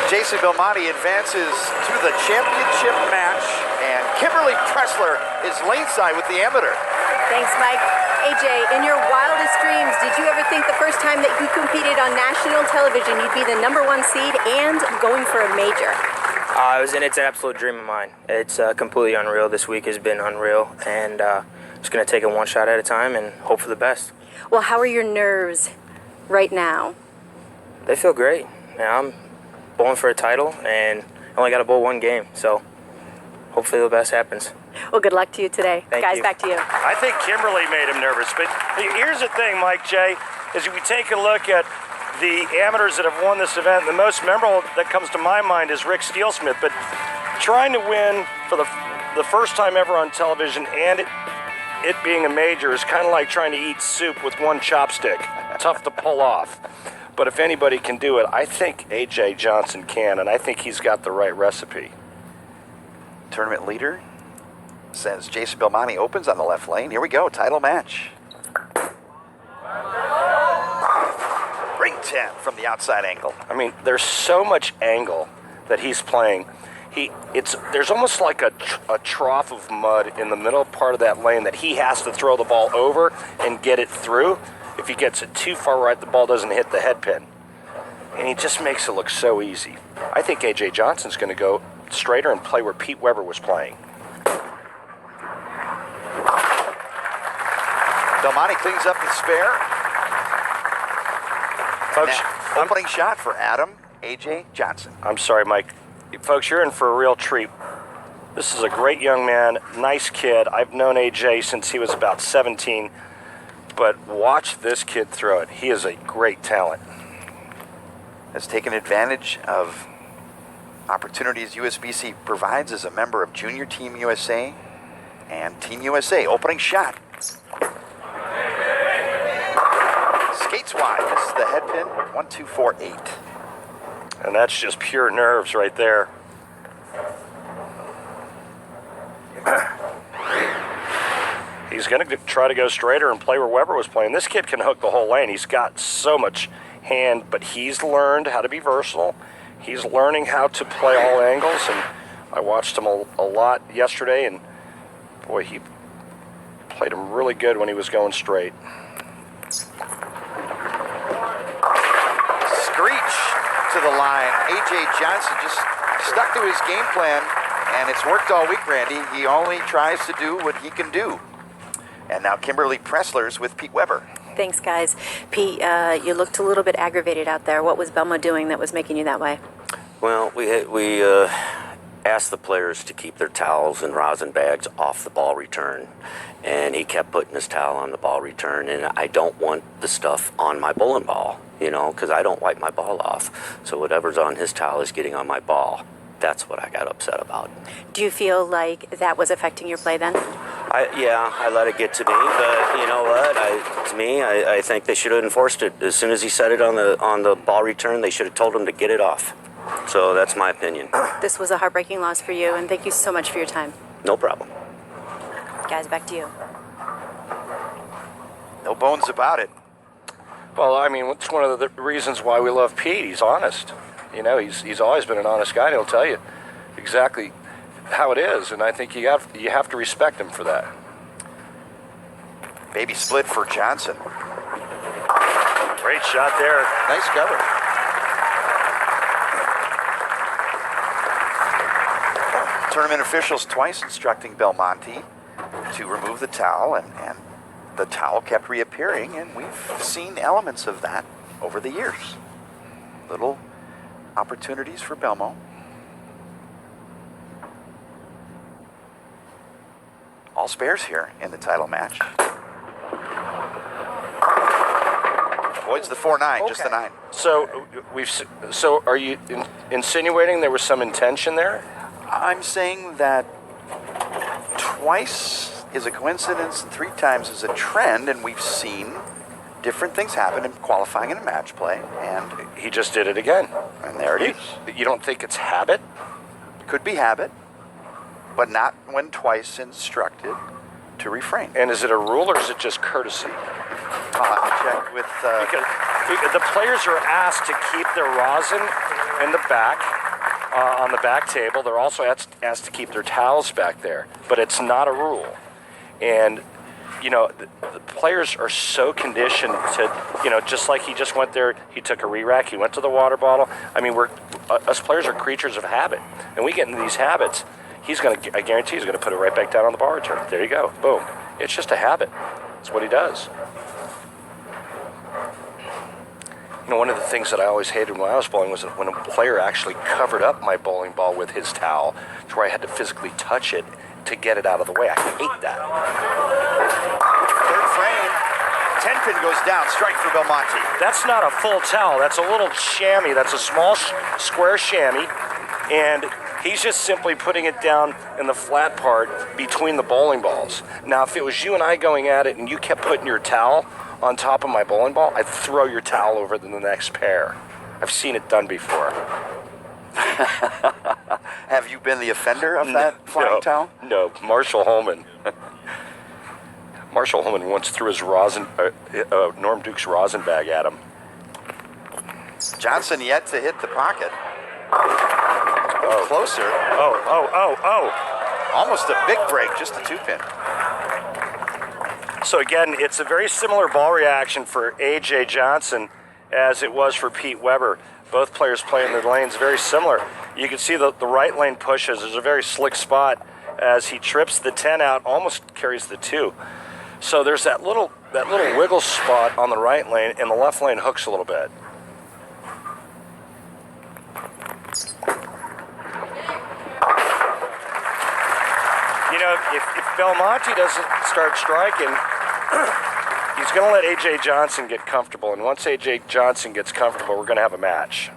Jason Belmonte advances to the championship match, and Kimberly Pressler is laneside with the amateur. Thanks, Mike. AJ, in your wildest dreams, did you ever think the first time that you competed on national television you'd be the #1 seed and going for a major? It's an absolute dream of mine. It's completely unreal. This week has been unreal, and just going to take it one shot at a time and hope for the best. Well, how are your nerves right now? They feel great. I'm bowling for a title, and I only got to bowl 1 game, so hopefully the best happens. Well, good luck to you today. Thank Guys, you. back to you. I think Kimberly made him nervous, but here's the thing, Mike J, is if we take a look at the amateurs that have won this event, the most memorable that comes to my mind is Rick Steelsmith, but trying to win for the first time ever on television and it being a major is kind of like trying to eat soup with 1 chopstick. Tough to pull off. But if anybody can do it, I think A.J. Johnson can, and I think he's got the right recipe. Tournament leader says Jason Belmonte opens on the left lane. Here we go, title match. Ring 10 from the outside angle. I mean, there's so much angle that he's playing. There's almost like a trough of mud in the middle part of that lane that he has to throw the ball over and get it through. If he gets it too far right, the ball doesn't hit the head pin. And he just makes it look so easy. I think A.J. Johnson's going to go straighter and play where Pete Weber was playing. Belmonte cleans up the spare. Folks, opening shot for Adam A.J. Johnson. I'm sorry, Mike. Folks, you're in for a real treat. This is a great young man, nice kid. I've known A.J. since he was about 17. But watch this kid throw it. He is a great talent. Has taken advantage of opportunities USBC provides as a member of Junior Team USA and Team USA. Opening shot. Skates wide. This is the head pin, 1-2-4-8. And that's just pure nerves right there. He's going to try to go straighter and play where Weber was playing. This kid can hook the whole lane. He's got so much hand, but he's learned how to be versatile. He's learning how to play all angles, and I watched him a lot yesterday, and boy, he played him really good when he was going straight. Screech to the line. A.J. Johnson just stuck to his game plan, and it's worked all week, Randy. He only tries to do what he can do. And now Kimberly Pressler's with Pete Weber. Thanks, guys. Pete, you looked a little bit aggravated out there. What was Belmo doing that was making you that way? Well, we asked the players to keep their towels and rosin bags off the ball return, and he kept putting his towel on the ball return, and I don't want the stuff on my bowling ball, you know, because I don't wipe my ball off. So whatever's on his towel is getting on my ball. That's what I got upset about. Do you feel like that was affecting your play then? I let it get to me, but you know what? I think they should have enforced it. As soon as he said it on the ball return, they should have told him to get it off. So that's my opinion. This was a heartbreaking loss for you, and thank you so much for your time. No problem. Guys, back to you. No bones about it. Well, I mean, it's one of the reasons why we love Pete. He's honest. You know, he's always been an honest guy, and he'll tell you exactly how it is, and I think you have to respect him for that. Baby split for Johnson. Great shot there. Nice cover. Tournament officials twice instructing Belmonte to remove the towel, and the towel kept reappearing, and we've seen elements of that over the years. Little opportunities for Belmo. All spares here in the title match. Avoids the 4-9, just the 9. So are you insinuating there was some intention there? I'm saying that twice is a coincidence and 3 times is a trend, and we've seen different things happen in qualifying and in match play, and he just did it again. And there it is. You don't think it's habit? Could be habit, but not when twice instructed to refrain. And is it a rule or is it just courtesy? I'll have to check with... Because the players are asked to keep their rosin in the back, on the back table. They're also asked to keep their towels back there, but it's not a rule. And, you know, the players are so conditioned to, you know, just like he just went there, he took a re-rack, he went to the water bottle. I mean, us players are creatures of habit, and we get into these habits. I guarantee he's going to put it right back down on the bar return. There you go, boom. It's just a habit. It's what he does. You know, one of the things that I always hated when I was bowling was when a player actually covered up my bowling ball with his towel to where I had to physically touch it to get it out of the way. I hate that. Third frame. 10-pin goes down. Strike for Belmonte. That's not a full towel. That's a little chamois. That's a small square chamois. And he's just simply putting it down in the flat part between the bowling balls. Now, if it was you and I going at it and you kept putting your towel on top of my bowling ball, I'd throw your towel over to the next pair. I've seen it done before. Have you been the offender of that flying towel? No, Marshall Holman. Marshall Holman once threw his Norm Duke's rosin bag at him. Johnson yet to hit the pocket. Closer. Almost a big break, just a 2-pin. So again, it's a very similar ball reaction for A.J. Johnson as it was for Pete Weber. Both players playing the lanes very similar. You can see the right lane pushes. There's a very slick spot as he trips the 10 out, almost carries the 2. So there's that little wiggle spot on the right lane, and the left lane hooks a little bit. You know, if Belmonte doesn't start striking, he's going to let A.J. Johnson get comfortable. And once A.J. Johnson gets comfortable, we're going to have a match.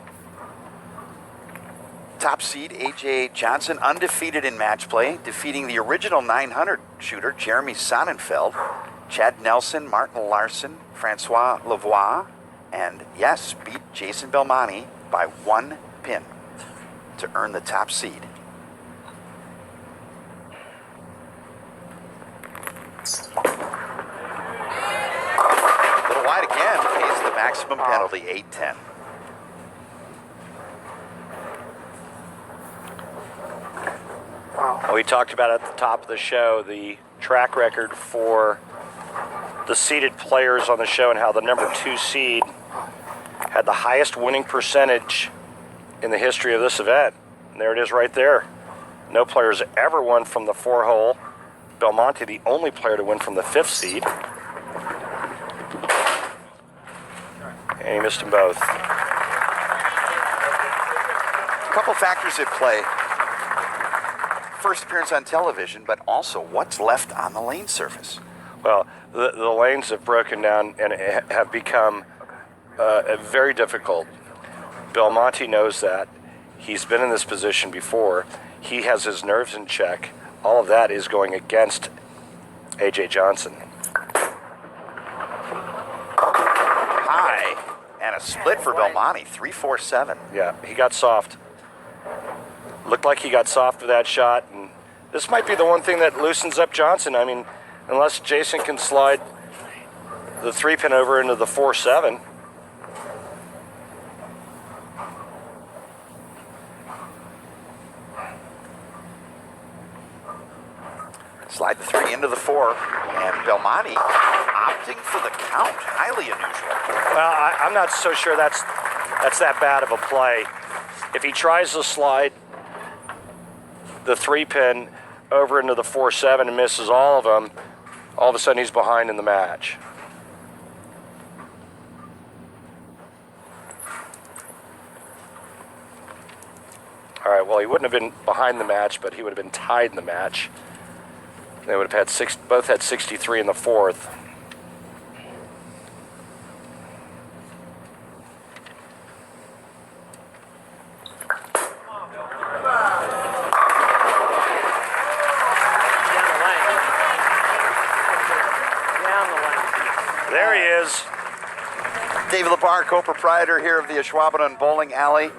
Top seed A.J. Johnson, undefeated in match play, defeating the original 900 shooter, Jeremy Sonnenfeld, Chad Nelson, Martin Larson, Francois Lavoie, and yes, beat Jason Belmonte by 1 pin to earn the top seed. A little wide again, pays the maximum penalty, 8-10. We talked about at the top of the show the track record for the seeded players on the show and how the number 2 seed had the highest winning percentage in the history of this event. And there it is right there. No players ever won from the 4-hole. Belmonte, the only player to win from the 5th seed. And he missed them both. A couple factors at play. First appearance on television, but also what's left on the lane surface. Well, the lanes have broken down and have become very difficult. Belmonte knows that. He's been in this position before. He has his nerves in check. All of that is going against A.J. Johnson. High, and a split for Belmonte, 3-4-7. Yeah, he got soft. Looked like he got soft with that shot, and this might be the one thing that loosens up Johnson. I mean, unless Jason can slide the 3-pin over into the 4-7. Slide the 3 into the 4, and Belmonte opting for the count. Highly unusual. Well, I'm not so sure that's that bad of a play. If he tries to slide the 3-pin over into the 4-7 and misses all of them, all of a sudden he's behind in the match. All right, well, he wouldn't have been behind the match, but he would have been tied in the match. They would have had both had 63 in the 4th. There he is. David Labar, co-proprietor here of the Ashwaubenon Bowling Alley,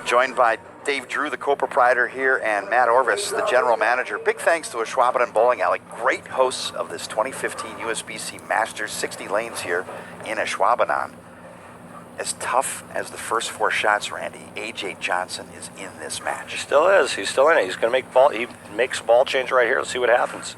joined by Dave Drew, the co-proprietor here, and Matt Orvis, the general manager. Big thanks to Ashwaubenon Bowling Alley, great hosts of this 2015 USBC Masters, 60 lanes here in Ashwaubenon. As tough as the first 4 shots, Randy, A.J. Johnson is in this match. He still is. He's still in it. He's going to make ball. He makes a ball change right here. Let's see what happens.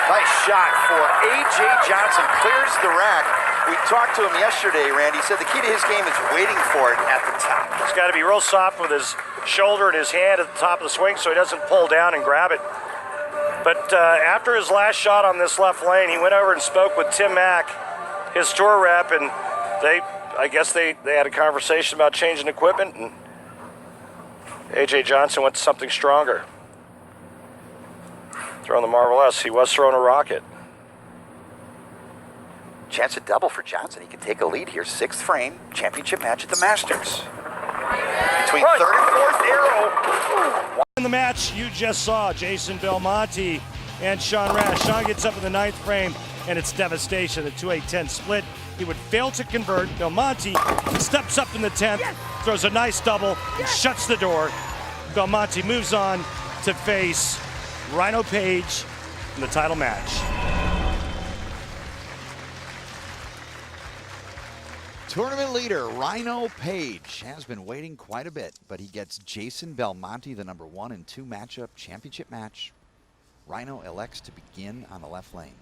Nice shot for A.J. Johnson. Clears the rack. We talked to him yesterday, Randy. He said the key to his game is waiting for it at the top. He's got to be real soft with his shoulder and his hand at the top of the swing so he doesn't pull down and grab it. But after his last shot on this left lane, he went over and spoke with Tim Mack, his tour rep, and I guess they had a conversation about changing equipment, and A.J. Johnson went to something stronger. Throwing the Marvel S. He was throwing a rocket. Chance at double for Johnson. He can take a lead here. 6th frame, championship match at the Masters. Between 3rd and 4th arrow. In the match you just saw, Jason Belmonte and Sean Rash. Sean gets up in the 9th frame, and it's devastation. The 2-8-10 split. He would fail to convert. Belmonte steps up in the 10th, throws a nice double, and shuts the door. Belmonte moves on to face Rhino Page in the title match. Tournament leader Rhino Page has been waiting quite a bit, but he gets Jason Belmonte, the number 1 and 2 matchup championship match. Rhino elects to begin on the left lane.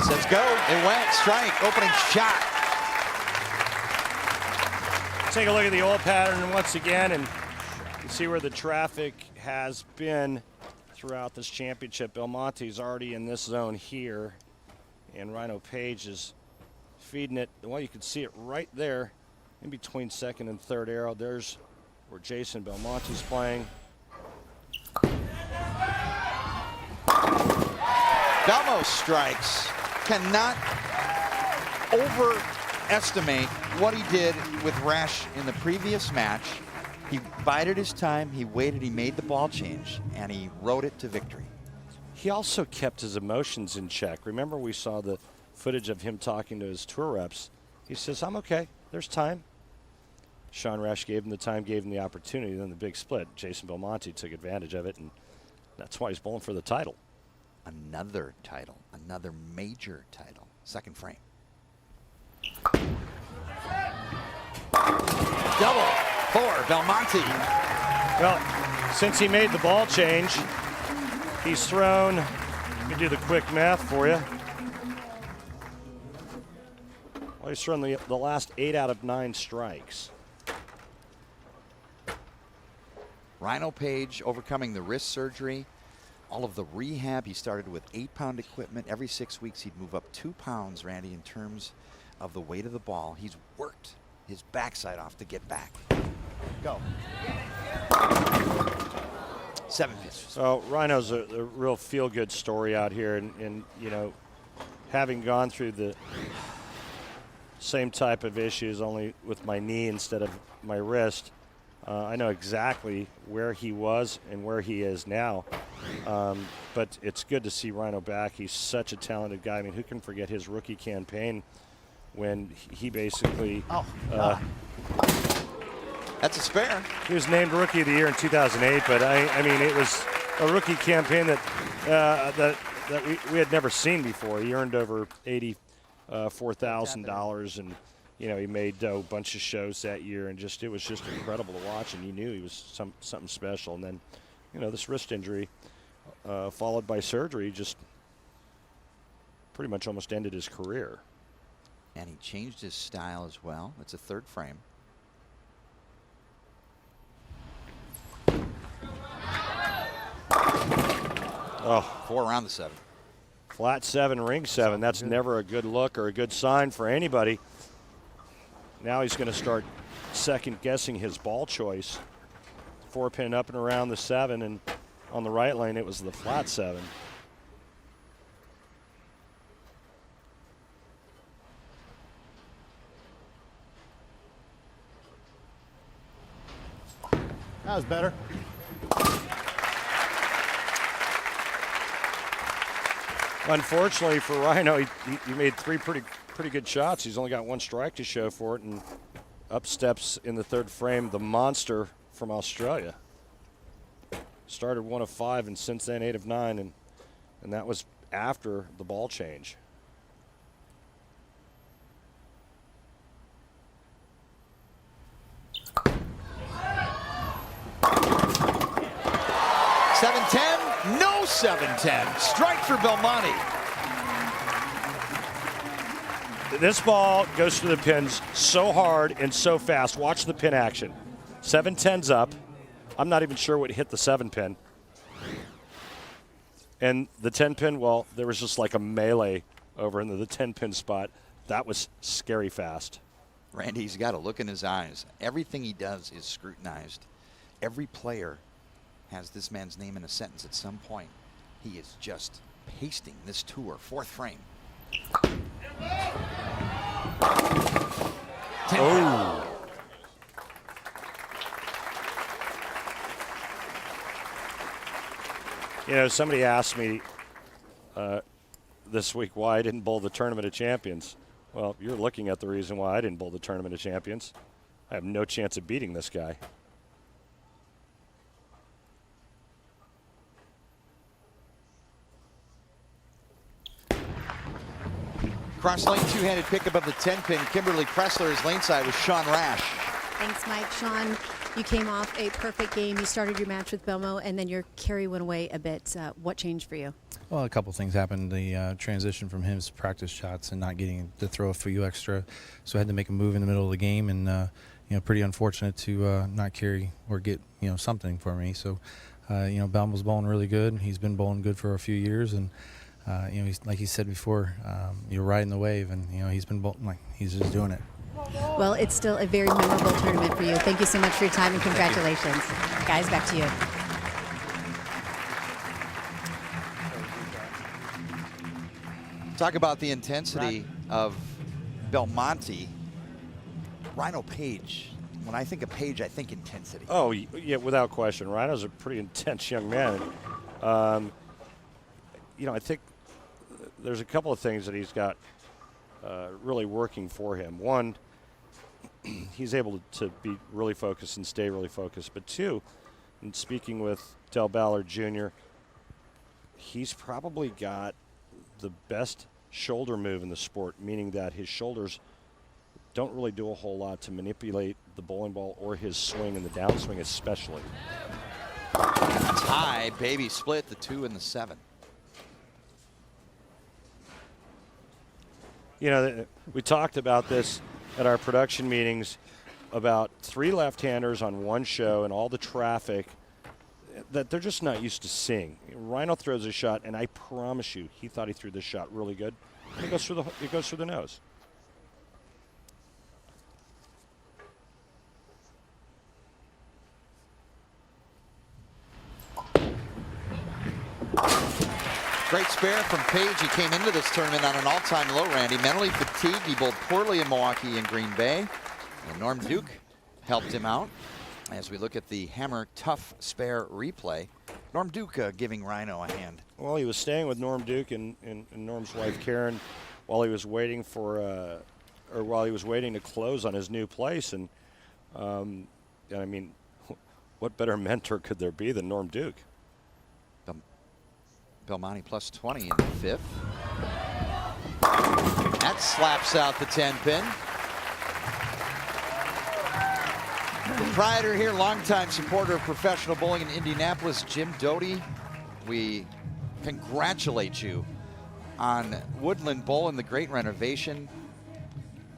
Says go. It went. Strike. Opening shot. Take a look at the oil pattern once again, and you see where the traffic has been throughout this championship. Belmonte's already in this zone here, and Rhino Page is feeding it. Well, you can see it right there in between 2nd and 3rd arrow. There's where Jason Belmonte's playing. Belmo strikes. Cannot overestimate what he did with Rash in the previous match. He bided his time, he waited, he made the ball change, and he rode it to victory. He also kept his emotions in check. Remember, we saw the footage of him talking to his tour reps. He says, I'm okay, there's time. Sean Rash gave him the time, gave him the opportunity, then the big split. Jason Belmonte took advantage of it, and that's why he's bowling for the title. Another title, another major title. 2nd frame. Double for Belmonte. Well, since he made the ball change, he's thrown, let me do the quick math for you. Well, He's thrown the last 8 out of 9 strikes. Rhino Page overcoming the wrist surgery, all of the rehab. He started with 8-pound equipment. Every 6 weeks he'd move up 2 pounds, Randy, in terms of the weight of the ball. He's worked his backside off to get back. Go. 7 pitches. So Rhino's a real feel-good story out here, and you know, having gone through the same type of issues, only with my knee instead of my wrist, I know exactly where he was and where he is now. But it's good to see Rhino back. He's such a talented guy. I mean, who can forget his rookie campaign when he basically that's a spare. He was named Rookie of the Year in 2008, but I mean, it was a rookie campaign that we had never seen before. He earned over $84,000, and you know, he made a bunch of shows that year, and it was just incredible to watch. And you knew he was something special. And then, you know, this wrist injury, followed by surgery, just pretty much almost ended his career. And he changed his style as well. It's a 3rd frame. Oh, 4 around the 7. Flat 7, ring 7. That's never a good look or a good sign for anybody. Now he's going to start second-guessing his ball choice. 4-pin up and around the 7, and on the right lane it was the flat 7. That was better. Unfortunately for Rhino, he made 3 pretty good shots. He's only got 1 strike to show for it, and up steps in the 3rd frame the monster from Australia. Started 1 of 5, and since then 8 of 9, and that was after the ball change. $7-10, no $7-10. Strike for Belmonte. This ball goes through the pins so hard and so fast. Watch the pin action. 7-10's up. I'm not even sure what hit the 7-pin. And the 10-pin, well, there was just like a melee over into the 10-pin spot. That was scary fast. Randy's got a look in his eyes. Everything he does is scrutinized. Every player has this man's name in a sentence at some point. He is just pasting this tour. 4th frame. Oh. You know, somebody asked me this week why I didn't bowl the Tournament of Champions. Well, you're looking at the reason why I didn't bowl the Tournament of Champions. I have no chance of beating this guy. Cross lane 2-handed pickup of the 10-pin. Kimberly Pressler is lane side with Sean Rash. Thanks, Mike. Sean, you came off a perfect game. You started your match with Belmo, and then your carry went away a bit. What changed for you? Well, a couple things happened. The transition from his practice shots and not getting to throw a few extra, so I had to make a move in the middle of the game, and you know, pretty unfortunate to not carry or get something for me. So Belmo's bowling really good. He's been bowling good for a few years, and he's, like he said before, you're riding the wave, and he's been he's just doing it. Well, it's still a very memorable tournament for you. Thank you so much for your time, and congratulations. Guys, back to you. Talk about the intensity of Belmonte. Rhino Page. When I think of Page, I think intensity. Oh, yeah, without question. Rhino's a pretty intense young man. I think there's a couple of things that he's got really working for him. One, he's able to be really focused and stay really focused. But two, and speaking with Del Ballard Jr., he's probably got the best shoulder move in the sport, meaning that his shoulders don't really do a whole lot to manipulate the bowling ball or his swing, and the downswing especially. Tie, baby split, the 2 and the 7. You know, we talked about this at our production meetings about 3 left-handers on one show and all the traffic that they're just not used to seeing. Rhino throws a shot, and I promise you, he thought he threw this shot really good. It goes through the nose. Great spare from Page. He came into this tournament on an all-time low, Randy. Mentally fatigued. He bowled poorly in Milwaukee and Green Bay. And Norm Duke helped him out. As we look at the Hammer Tough spare replay, Norm Duke giving Rhino a hand. Well, he was staying with Norm Duke and Norm's wife Karen while he was waiting for, or while he was waiting to close on his new place. And I mean, what better mentor could there be than Norm Duke? Belmonte plus 20 in the 5th. That slaps out the 10-pin. Proprietor here, longtime supporter of professional bowling in Indianapolis, Jim Doty. We congratulate you on Woodland Bowl and the great renovation.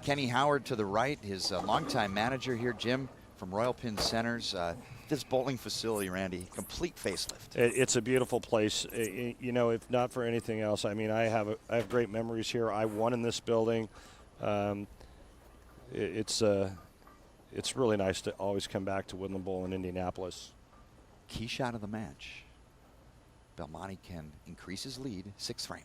Kenny Howard to the right, his longtime manager here, Jim from Royal Pin Centers. This bowling facility, Randy, complete facelift. It's a beautiful place. You know, if not for anything else, I mean, I have great memories here. I won in this building. It's really nice to always come back to Woodland Bowl in Indianapolis. Key shot of the match. Belmonte can increase his lead, 6th frame.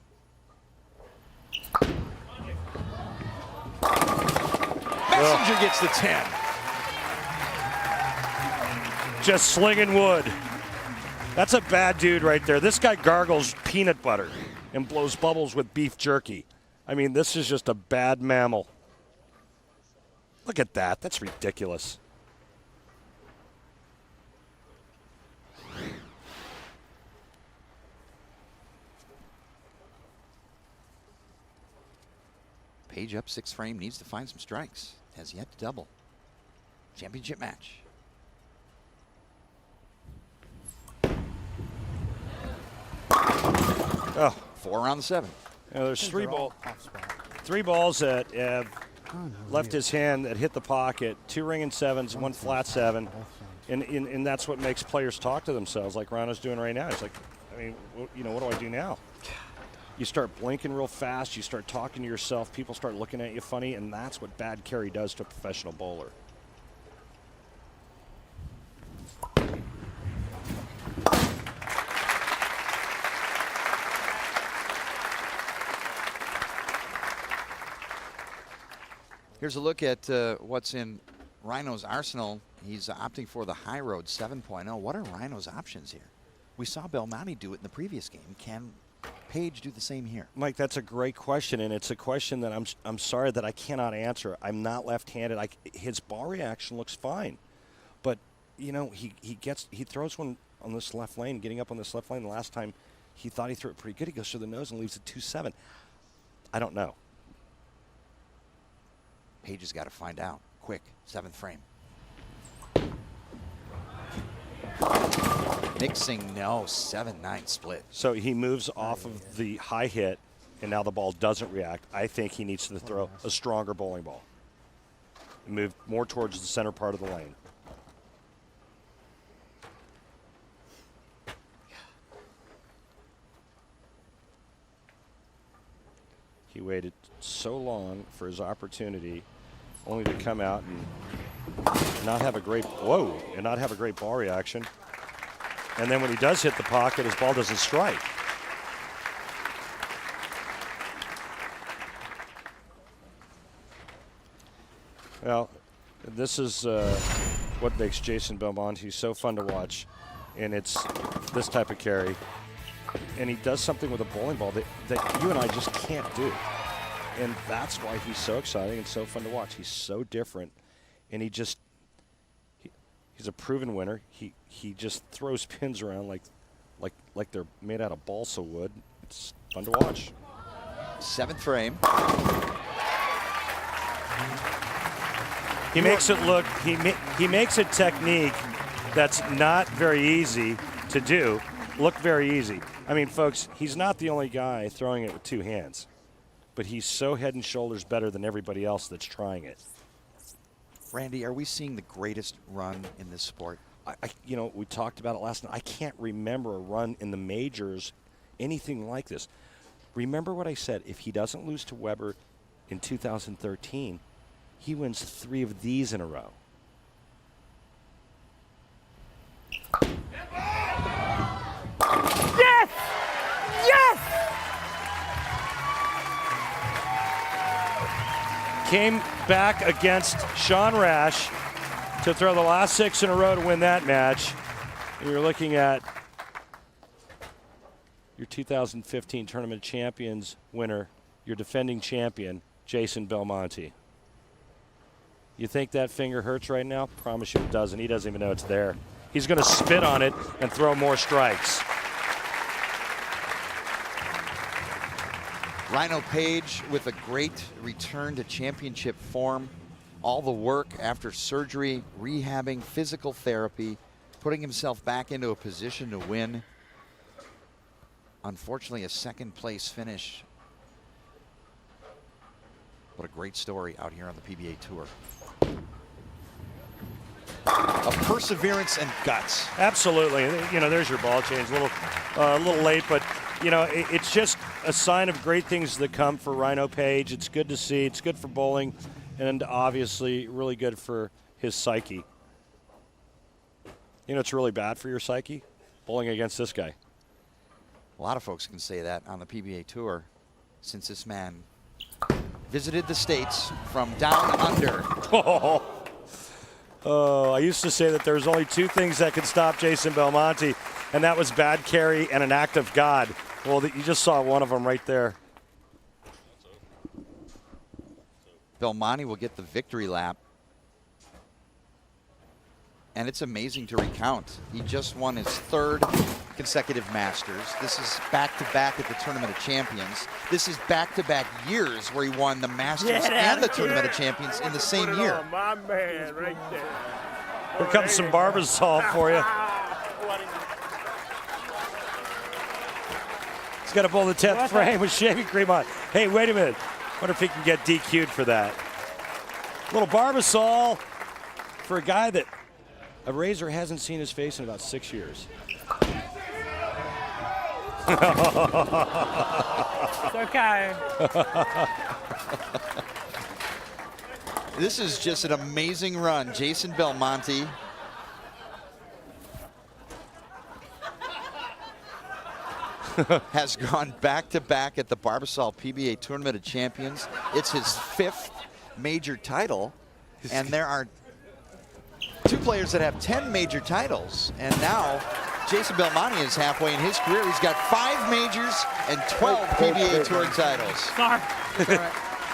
Messenger gets the 10. Just slinging wood. That's a bad dude right there. This guy gargles peanut butter and blows bubbles with beef jerky. I mean, this is just a bad mammal. Look at that. That's ridiculous. Page up 6th frame, needs to find some strikes. Has yet to double. Championship match. Oh, 4 around the 7. You know, there's 3 balls that have left his hand that hit the pocket, 2 ringing 7s, 1 flat 7, and that's what makes players talk to themselves, like Rhino's doing right now. He's like, I mean, you know, what do I do now? You start blinking real fast, you start talking to yourself, people start looking at you funny, and that's what bad carry does to a professional bowler. Here's a look at what's in Rhino's arsenal. He's opting for the high road 7.0. What are Rhino's options here? We saw Belmonte do it in the previous game. Can Page do the same here? Mike, that's a great question, and it's a question that I'm sorry that I cannot answer. I'm not left-handed. His ball reaction looks fine, but you know he throws one on this left lane, getting up on this left lane. The last time he thought he threw it pretty good. He goes through the nose and leaves it 2-7. I don't know. Page has got to find out quick. 7th frame. Mixing, no, 7-9 split. So he moves off of the high hit, and now the ball doesn't react. I think he needs to throw a stronger bowling ball. Move more towards the center part of the lane. He waited so long for his opportunity, only to come out and not have a great ball reaction. And then when he does hit the pocket, his ball doesn't strike. Well, this is what makes Jason Belmonte so fun to watch, and it's this type of carry. And he does something with a bowling ball that you and I just can't do. And that's why he's so exciting and so fun to watch. He's so different, and he's a proven winner. He just throws pins around like they're made out of balsa wood. It's fun to watch. 7th frame. He makes it look. He makes a technique that's not very easy to do look very easy. I mean, folks, he's not the only guy throwing it with 2 hands. but he's so head and shoulders better than everybody else that's trying it. Randy, are we seeing the greatest run in this sport? You know, we talked about it last night. I can't remember a run in the majors, anything like this. Remember what I said, if he doesn't lose to Weber in 2013, he wins 3 of these in a row. Yes! Yes! Came back against Sean Rash to throw the last 6 in a row to win that match. And you're looking at your 2015 Tournament Champions winner, your defending champion, Jason Belmonte. You think that finger hurts right now? Promise you it doesn't. He doesn't even know it's there. He's going to spit on it and throw more strikes. Rhino Page with a great return to championship form. All the work after surgery, rehabbing, physical therapy, putting himself back into a position to win. Unfortunately, a second-place finish. What a great story out here on the PBA Tour. Of perseverance and guts. Absolutely. You know, there's your ball change. A little late, but, you know, it's just a sign of great things that come for Rhino Page. It's good to see. It's good for bowling, and obviously really good for his psyche. You know, it's really bad for your psyche, bowling against this guy. A lot of folks can say that on the PBA Tour since this man visited the States from down under. Oh, I used to say that there's only 2 things that could stop Jason Belmonte, and that was bad carry and an act of God. Well, you just saw one of them right there. Belmonte will get the victory lap. And it's amazing to recount. He just won his 3rd consecutive Masters. This is back-to-back at the Tournament of Champions. This is back-to-back years where he won the Masters and the Tournament of Champions in the same year. My man right there. Here comes some Barbasol for you. He's got to bowl the 10th frame with shaving cream on. Hey, wait a minute. Wonder if he can get DQ'd for that. Little Barbasol for a guy that a razor hasn't seen his face in about 6 years. It's okay. This is just an amazing run. Jason Belmonte. Has gone back-to-back at the Barbasol PBA Tournament of Champions. It's his 5th major title, and there are 2 players that have 10 major titles, and now Jason Belmonte is halfway in his career. He's got 5 majors and 12 PBA Tour titles. Sorry.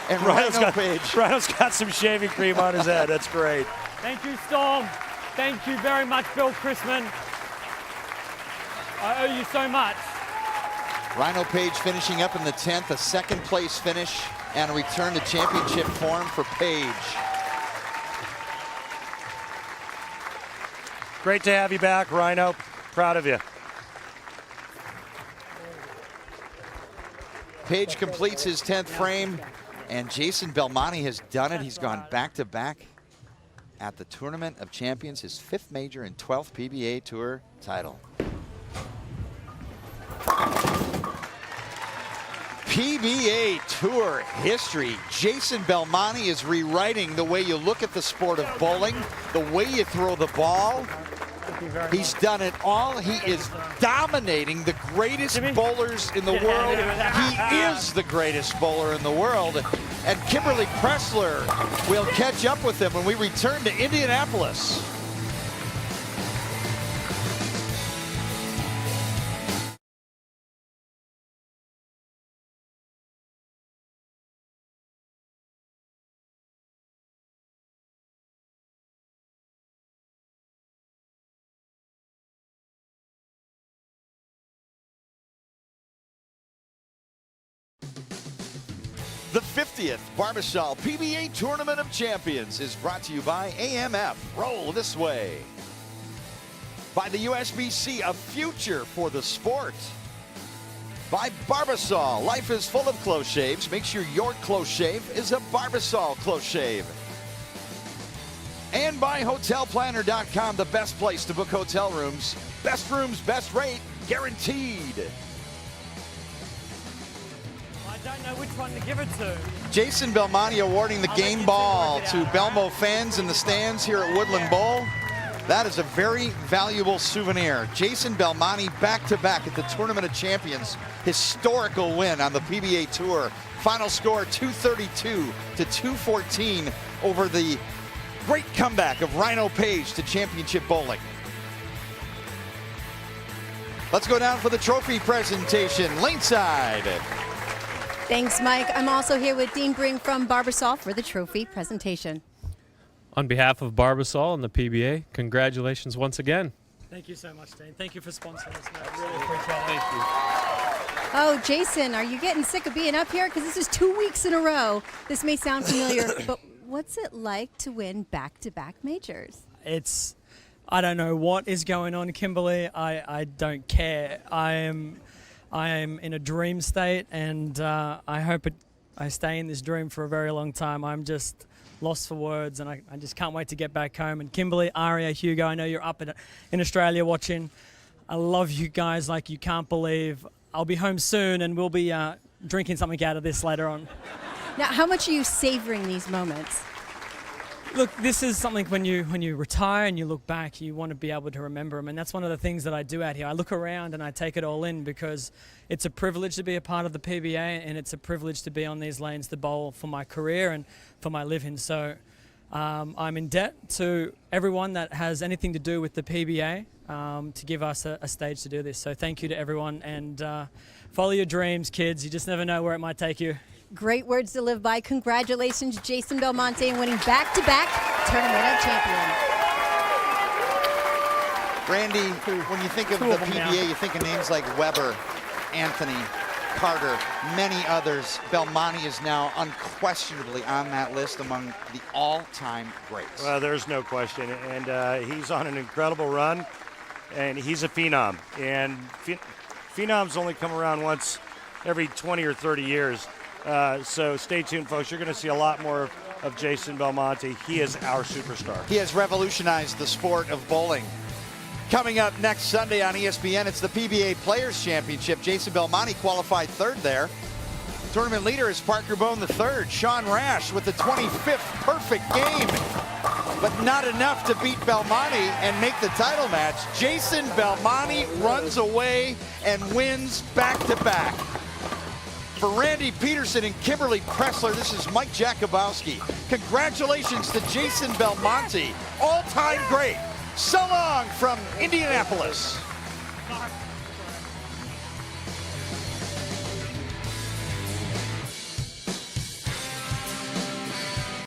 And Rhino's got some shaving cream on his head. That's great. Thank you, Storm. Thank you very much, Bill Chrisman. I owe you so much. Rhino Page finishing up in the 10th, a 2nd place finish, and a return to championship form for Page. Great to have you back, Rhino. Proud of you. Page completes his 10th frame, and Jason Belmonte has done it. He's gone back-to-back at the Tournament of Champions, his 5th major and 12th PBA Tour title. PBA Tour history. Jason Belmonte is rewriting the way you look at the sport of bowling, the way you throw the ball. He's done it all. He is dominating the greatest bowlers in the world. He is the greatest bowler in the world. And Kimberly Pressler will catch up with him when we return to Indianapolis. The 50th Barbasol PBA Tournament of Champions is brought to you by AMF. Roll this way. By the USBC, a future for the sport. By Barbasol. Life is full of close shaves. Make sure your close shave is a Barbasol close shave. And by HotelPlanner.com, the best place to book hotel rooms. Best rooms, best rate, guaranteed. I don't know which one to give it to. Jason Belmonte awarding the game ball to Belmo fans in the stands here at Woodland Bowl. That is a very valuable souvenir. Jason Belmonte back-to-back at the Tournament of Champions. Historical win on the PBA Tour. Final score 232 to 214 over the great comeback of Rhino Page to championship bowling. Let's go down for the trophy presentation. Laneside. Thanks, Mike. I'm also here with Dean Bring from Barbasol for the trophy presentation. On behalf of Barbasol and the PBA, congratulations once again. Thank you so much, Dean. Thank you for sponsoring us, mate. I really appreciate it. Thank you. Oh, Jason, are you getting sick of being up here? Because this is 2 weeks in a row. This may sound familiar, but what's it like to win back-to-back majors? I don't know what is going on, Kimberly. I don't care. I am in a dream state, and I hope I stay in this dream for a very long time. I'm just lost for words, and I just can't wait to get back home. And Kimberly, Aria, Hugo, I know you're up in Australia watching. I love you guys like you can't believe. I'll be home soon, and we'll be drinking something out of this later on. Now, how much are you savoring these moments? Look, this is something when you retire and you look back, you want to be able to remember them, and that's one of the things that I do out here. I look around and I take it all in because it's a privilege to be a part of the PBA, and it's a privilege to be on these lanes to bowl for my career and for my living. So I'm in debt to everyone that has anything to do with the PBA to give us a stage to do this. So thank you to everyone, and follow your dreams, kids. You just never know where it might take you. Great words to live by. Congratulations, Jason Belmonte, in winning back-to-back Tournament of Champions. Randy, when you think of the PBA, you think of names like Weber, Anthony, Carter, many others. Belmonte is now unquestionably on that list among the all-time greats. Well, there's no question, and he's on an incredible run, and he's a phenom. And phenoms only come around once every 20 or 30 years. So stay tuned, folks. You're going to see a lot more of Jason Belmonte. He is our superstar. He has revolutionized the sport of bowling. Coming up next Sunday on ESPN, it's the PBA Players Championship. Jason Belmonte qualified third there. Tournament leader is Parker Bone III. Sean Rash with the 25th perfect game. But not enough to beat Belmonte and make the title match. Jason Belmonte runs away and wins back-to-back. For Randy Peterson and Kimberly Pressler, this is Mike Jakubowski. Congratulations to Jason Belmonte, all-time great. So long from Indianapolis.